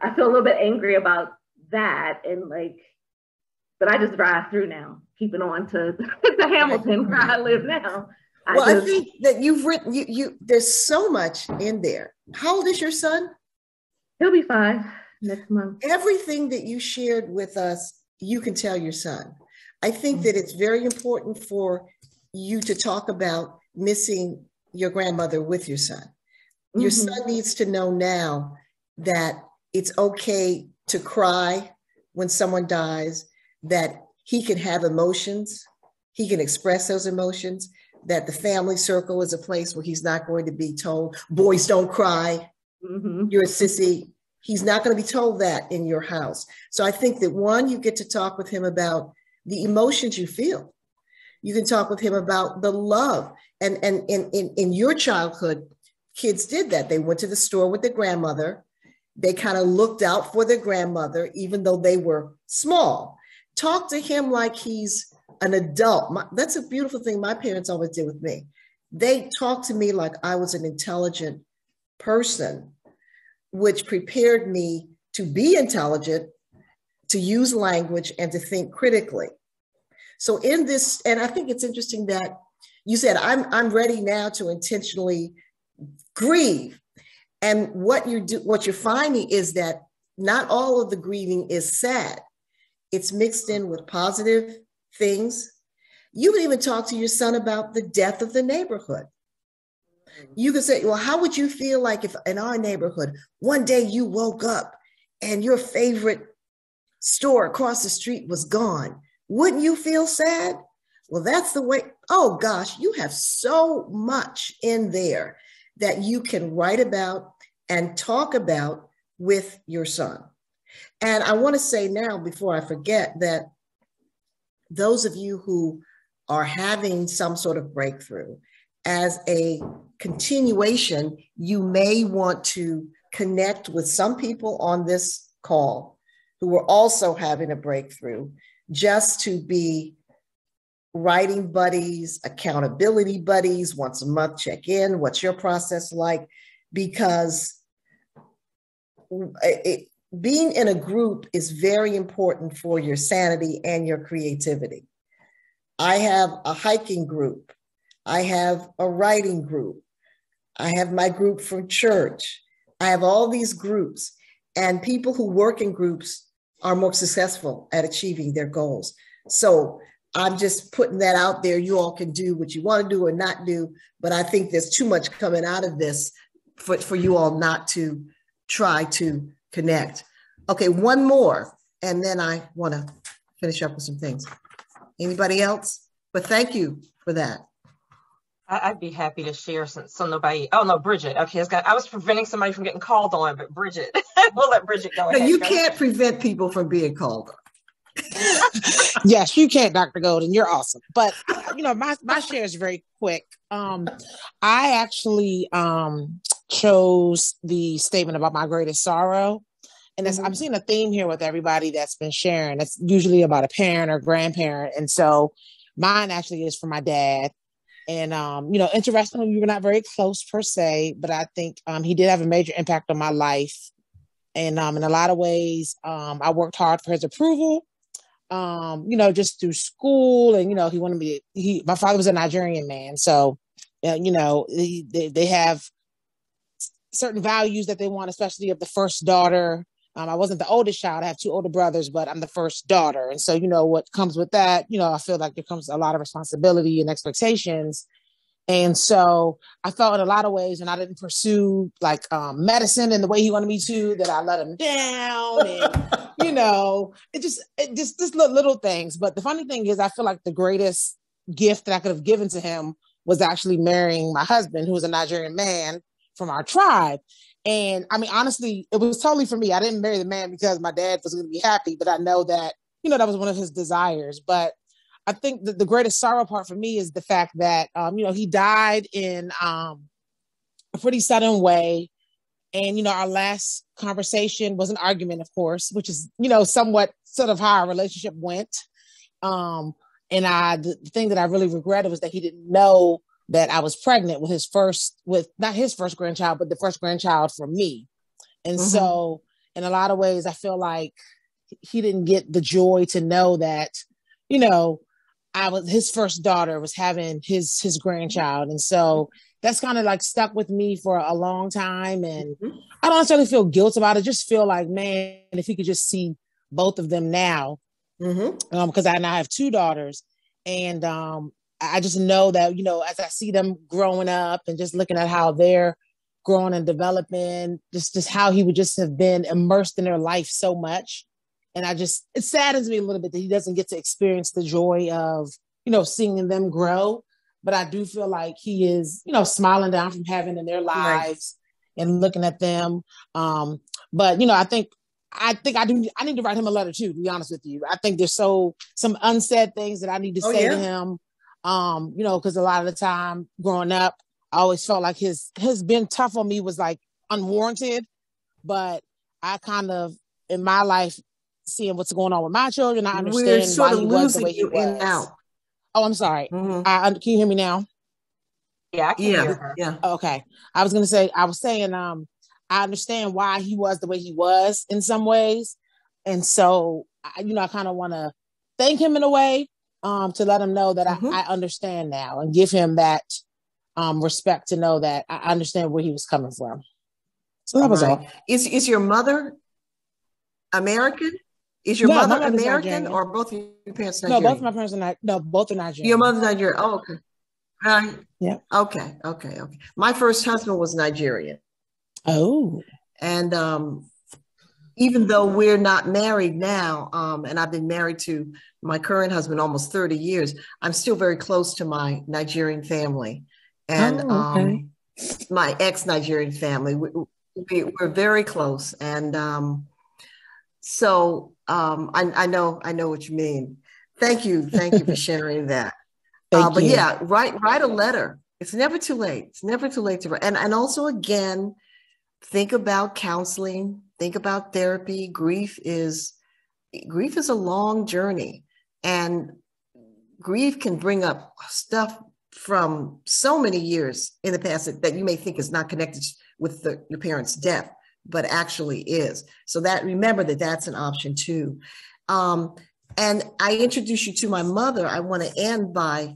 I feel a little bit angry about that. And like, but I just drive through now, keeping on to the Hamilton where I live now. I think that you've written, there's so much in there. How old is your son? He'll be 5 next month. Everything that you shared with us, you can tell your son. I think that it's very important for you to talk about missing your grandmother with your son. Your son needs to know now that it's okay to cry when someone dies, that he can have emotions, he can express those emotions, that the family circle is a place where he's not going to be told, boys don't cry, you're a sissy. He's not going to be told that in your house. So I think that one, you get to talk with him about the emotions you feel. You can talk with him about the love. And in your childhood, kids did that. They went to the store with their grandmother. They kind of looked out for their grandmother, even though they were small. Talk to him like he's an adult. That's a beautiful thing my parents always did with me. They talked to me like I was an intelligent person, which prepared me to be intelligent, to use language, and to think critically. So in this, and I think it's interesting that you said, I'm ready now to intentionally grieve. And what you're finding is that not all of the grieving is sad. It's mixed in with positive things. You can even talk to your son about the death of the neighborhood. You could say, well, how would you feel like if in our neighborhood, one day you woke up and your favorite store across the street was gone? Wouldn't you feel sad? Well, that's the way. Oh gosh, you have so much in there that you can write about and talk about with your son. And I want to say now, before I forget, that those of you who are having some sort of breakthrough, as a continuation, you may want to connect with some people on this call who are also having a breakthrough, just to be writing buddies, accountability buddies, once a month, check in. What's your process like? Because being in a group is very important for your sanity and your creativity. I have a hiking group. I have a writing group. I have my group from church. I have all these groups, and people who work in groups are more successful at achieving their goals. So I'm just putting that out there. You all can do what you want to do or not do, but I think there's too much coming out of this for you all not to try to connect. Okay, one more, and then I want to finish up with some things. Anybody else? But thank you for that. I'd be happy to share so nobody. Oh no, Bridget. Okay, I was preventing somebody from getting called on, but Bridget, we'll let Bridget go. No, you can't prevent people from being called on. Yes, you can, Dr. Golden. You're awesome. But my share is very quick. I actually chose the statement about my greatest sorrow. And I'm seeing a theme here with everybody that's been sharing. It's usually about a parent or grandparent. And so mine actually is for my dad. And, interestingly, we were not very close per se, but I think he did have a major impact on my life. And in a lot of ways, I worked hard for his approval, just through school. And, he wanted me my father was a Nigerian man. So, they have certain values that they want, especially of the first daughter. I wasn't the oldest child. I have 2 older brothers, but I'm the first daughter. And so, what comes with that, I feel like there comes a lot of responsibility and expectations. And so I felt in a lot of ways, and I didn't pursue like medicine in the way he wanted me to, that I let him down. And, it just little things. But the funny thing is, I feel like the greatest gift that I could have given to him was actually marrying my husband, who was a Nigerian man from our tribe. And I mean, honestly, it was totally for me. I didn't marry the man because my dad was going to be happy, but I know that, that was one of his desires. But I think that the greatest sorrow part for me is the fact that, he died in a pretty sudden way. And, our last conversation was an argument, of course, which is, somewhat sort of how our relationship went. And the thing that I really regretted was that he didn't know that I was pregnant with not his first grandchild, but the first grandchild for me. And so in a lot of ways, I feel like he didn't get the joy to know that, his first daughter was having his grandchild. And so that's kind of like stuck with me for a long time. And I don't necessarily feel guilt about it. Just feel like, man, if he could just see both of them now, because I now have two daughters. And I just know that, you know, as I see them growing up and just looking at how they're growing and developing, just how he would just have been immersed in their life so much. And it saddens me a little bit that he doesn't get to experience the joy of, you know, seeing them grow. But I do feel like he is, you know, smiling down from heaven in their lives and looking at them. But, you know, I think I need to write him a letter too, to be honest with you. I think there's some unsaid things that I need to say to him. You know, because a lot of the time growing up, I always felt like his being tough on me was like unwarranted. But I kind of, in my life, seeing what's going on with my children, I understand why he was the way he was. In and out. Oh, I'm sorry. Can you hear me now? Yeah, I can hear her. Yeah. Okay. I was saying, I understand why he was the way he was in some ways. And so, you know, I kind of want to thank him in a way, to let him know that I understand now and give him that respect to know that I understand where he was coming from. So that was all. Is your mother American? Is your mother American or both of your parents Nigerian? No, both of my parents are not. No, both are Nigerian. Your mother's Nigerian. Oh, okay. Yeah. Okay. My first husband was Nigerian. Oh. And even though we're not married now, and I've been married to my current husband almost 30 years, I'm still very close to my Nigerian family and my ex-Nigerian family. We're very close. And so I know what you mean. Thank you for sharing that. But yeah, write a letter. It's never too late. It's never too late to write. And also, again, think about counseling, think about therapy. Grief is a long journey, and grief can bring up stuff from so many years in the past that you may think is not connected with your parents' death, but actually is. So remember that's an option too. And I introduced you to my mother. I want to end by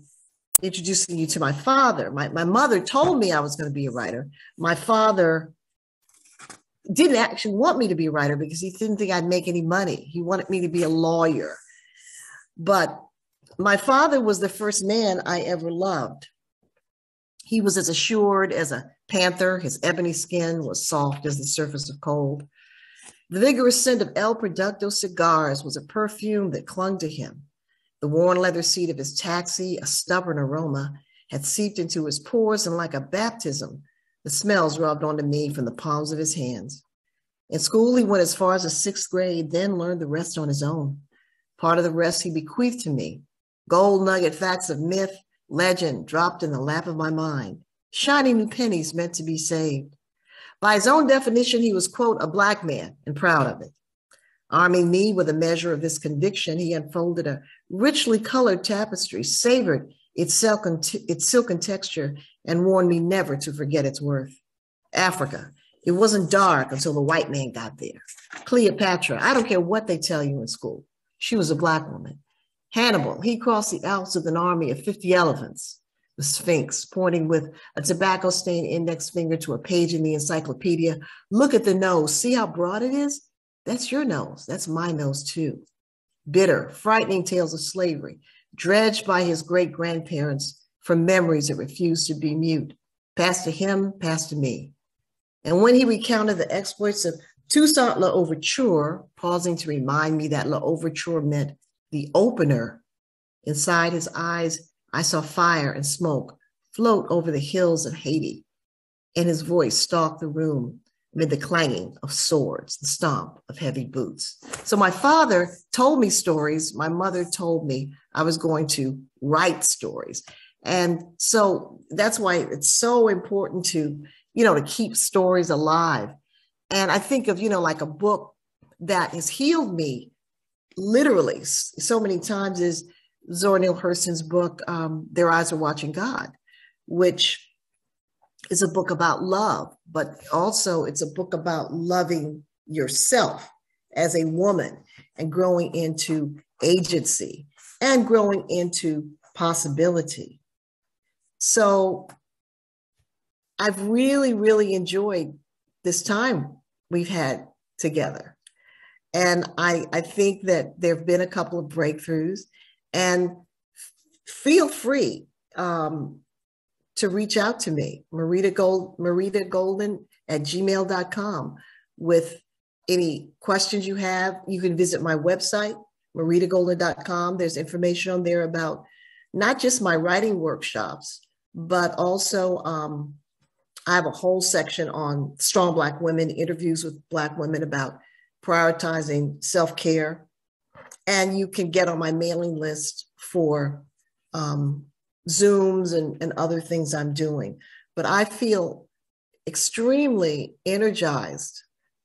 introducing you to my father. My mother told me I was going to be a writer. My father didn't actually want me to be a writer because he didn't think I'd make any money. He wanted me to be a lawyer. But my father was the first man I ever loved. He was as assured as a panther. His ebony skin was soft as the surface of cold. The vigorous scent of El Producto cigars was a perfume that clung to him. The worn leather seat of his taxi, a stubborn aroma, had seeped into his pores, and like a baptism, the smells rubbed onto me from the palms of his hands. In school, he went as far as the 6th grade, then learned the rest on his own. Part of the rest he bequeathed to me. Gold nugget facts of myth, legend dropped in the lap of my mind. Shiny new pennies meant to be saved. By his own definition, he was, quote, a Black man, and proud of it. Arming me with a measure of this conviction, he unfolded a richly colored tapestry, savored its silken texture, and warned me never to forget its worth. Africa. It wasn't dark until the white man got there. Cleopatra. I don't care what they tell you in school. She was a Black woman. Hannibal. He crossed the Alps with an army of 50 elephants. The Sphinx, pointing with a tobacco-stained index finger to a page in the encyclopedia. Look at the nose. See how broad it is? That's your nose. That's my nose too. Bitter, frightening tales of slavery, dredged by his great-grandparents from memories that refused to be mute. Passed to him, passed to me. And when he recounted the exploits of Toussaint L'Ouverture, pausing to remind me that L'Ouverture meant the opener, inside his eyes, I saw fire and smoke float over the hills of Haiti, and his voice stalked the room amid the clanging of swords, the stomp of heavy boots. So my father told me stories. My mother told me I was going to write stories. And so that's why it's so important to, to keep stories alive. And I think of, like a book that has healed me literally so many times is Zora Neale Hurston's book, Their Eyes Are Watching God, which is a book about love, but also it's a book about loving yourself as a woman and growing into agency and growing into possibility. So I've really, really enjoyed this time we've had together. And I think that there have been a couple of breakthroughs, and feel free to reach out to me, maritagolden@gmail.com, with any questions you have. You can visit my website, maritagolden.com. There's information on there about not just my writing workshops, but also I have a whole section on strong Black women, interviews with Black women about prioritizing self-care. And you can get on my mailing list for Zooms and other things I'm doing. But I feel extremely energized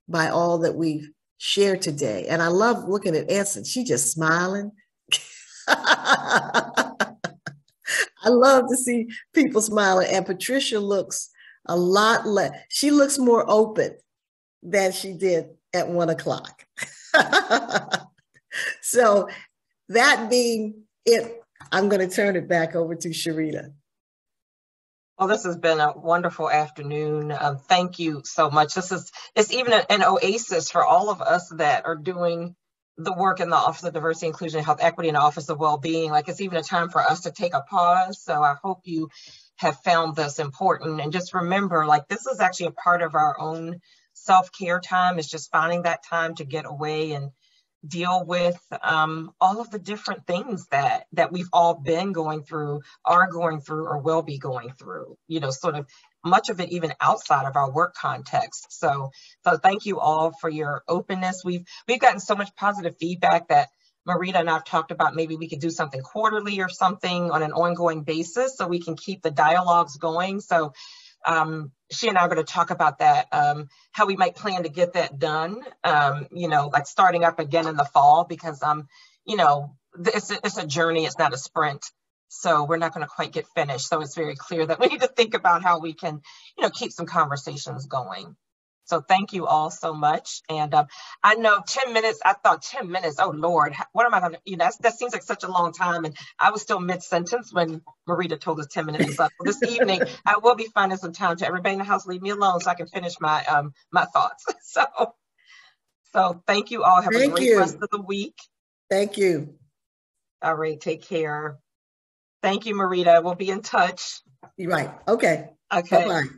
by all that we've shared today. And I love looking at Anson. She's just smiling. I love to see people smiling. And Patricia looks a lot less. She looks more open than she did at 1 o'clock. So that being it, I'm going to turn it back over to Sharita. Well, this has been a wonderful afternoon. Thank you so much. It's even an oasis for all of us that are doing the work in the Office of Diversity, Inclusion, and Health Equity, and the Office of Wellbeing. Like, it's even a time for us to take a pause. So I hope you have found this important. And just remember, like, this is actually a part of our own self-care time. It's just finding that time to get away and deal with all of the different things that we've all been going through, are going through, or will be going through, sort of much of it even outside of our work context. So thank you all for your openness. We've gotten so much positive feedback that Marita and I've talked about maybe we could do something quarterly or something on an ongoing basis so we can keep the dialogues going. So she and I are going to talk about that, how we might plan to get that done, like starting up again in the fall, because, it's a journey. It's not a sprint. So we're not going to quite get finished. So it's very clear that we need to think about how we can, keep some conversations going. So thank you all so much. And I know 10 minutes, I thought 10 minutes, oh Lord, what am I going to, that seems like such a long time. And I was still mid-sentence when Marita told us 10 minutes was up. Well, this evening, I will be finding some time to everybody in the house, leave me alone so I can finish my my thoughts. So thank you all. Have a great rest of the week. Thank you. All right, take care. Thank you, Marita. We'll be in touch. You're right. Okay. Okay. Bye-bye.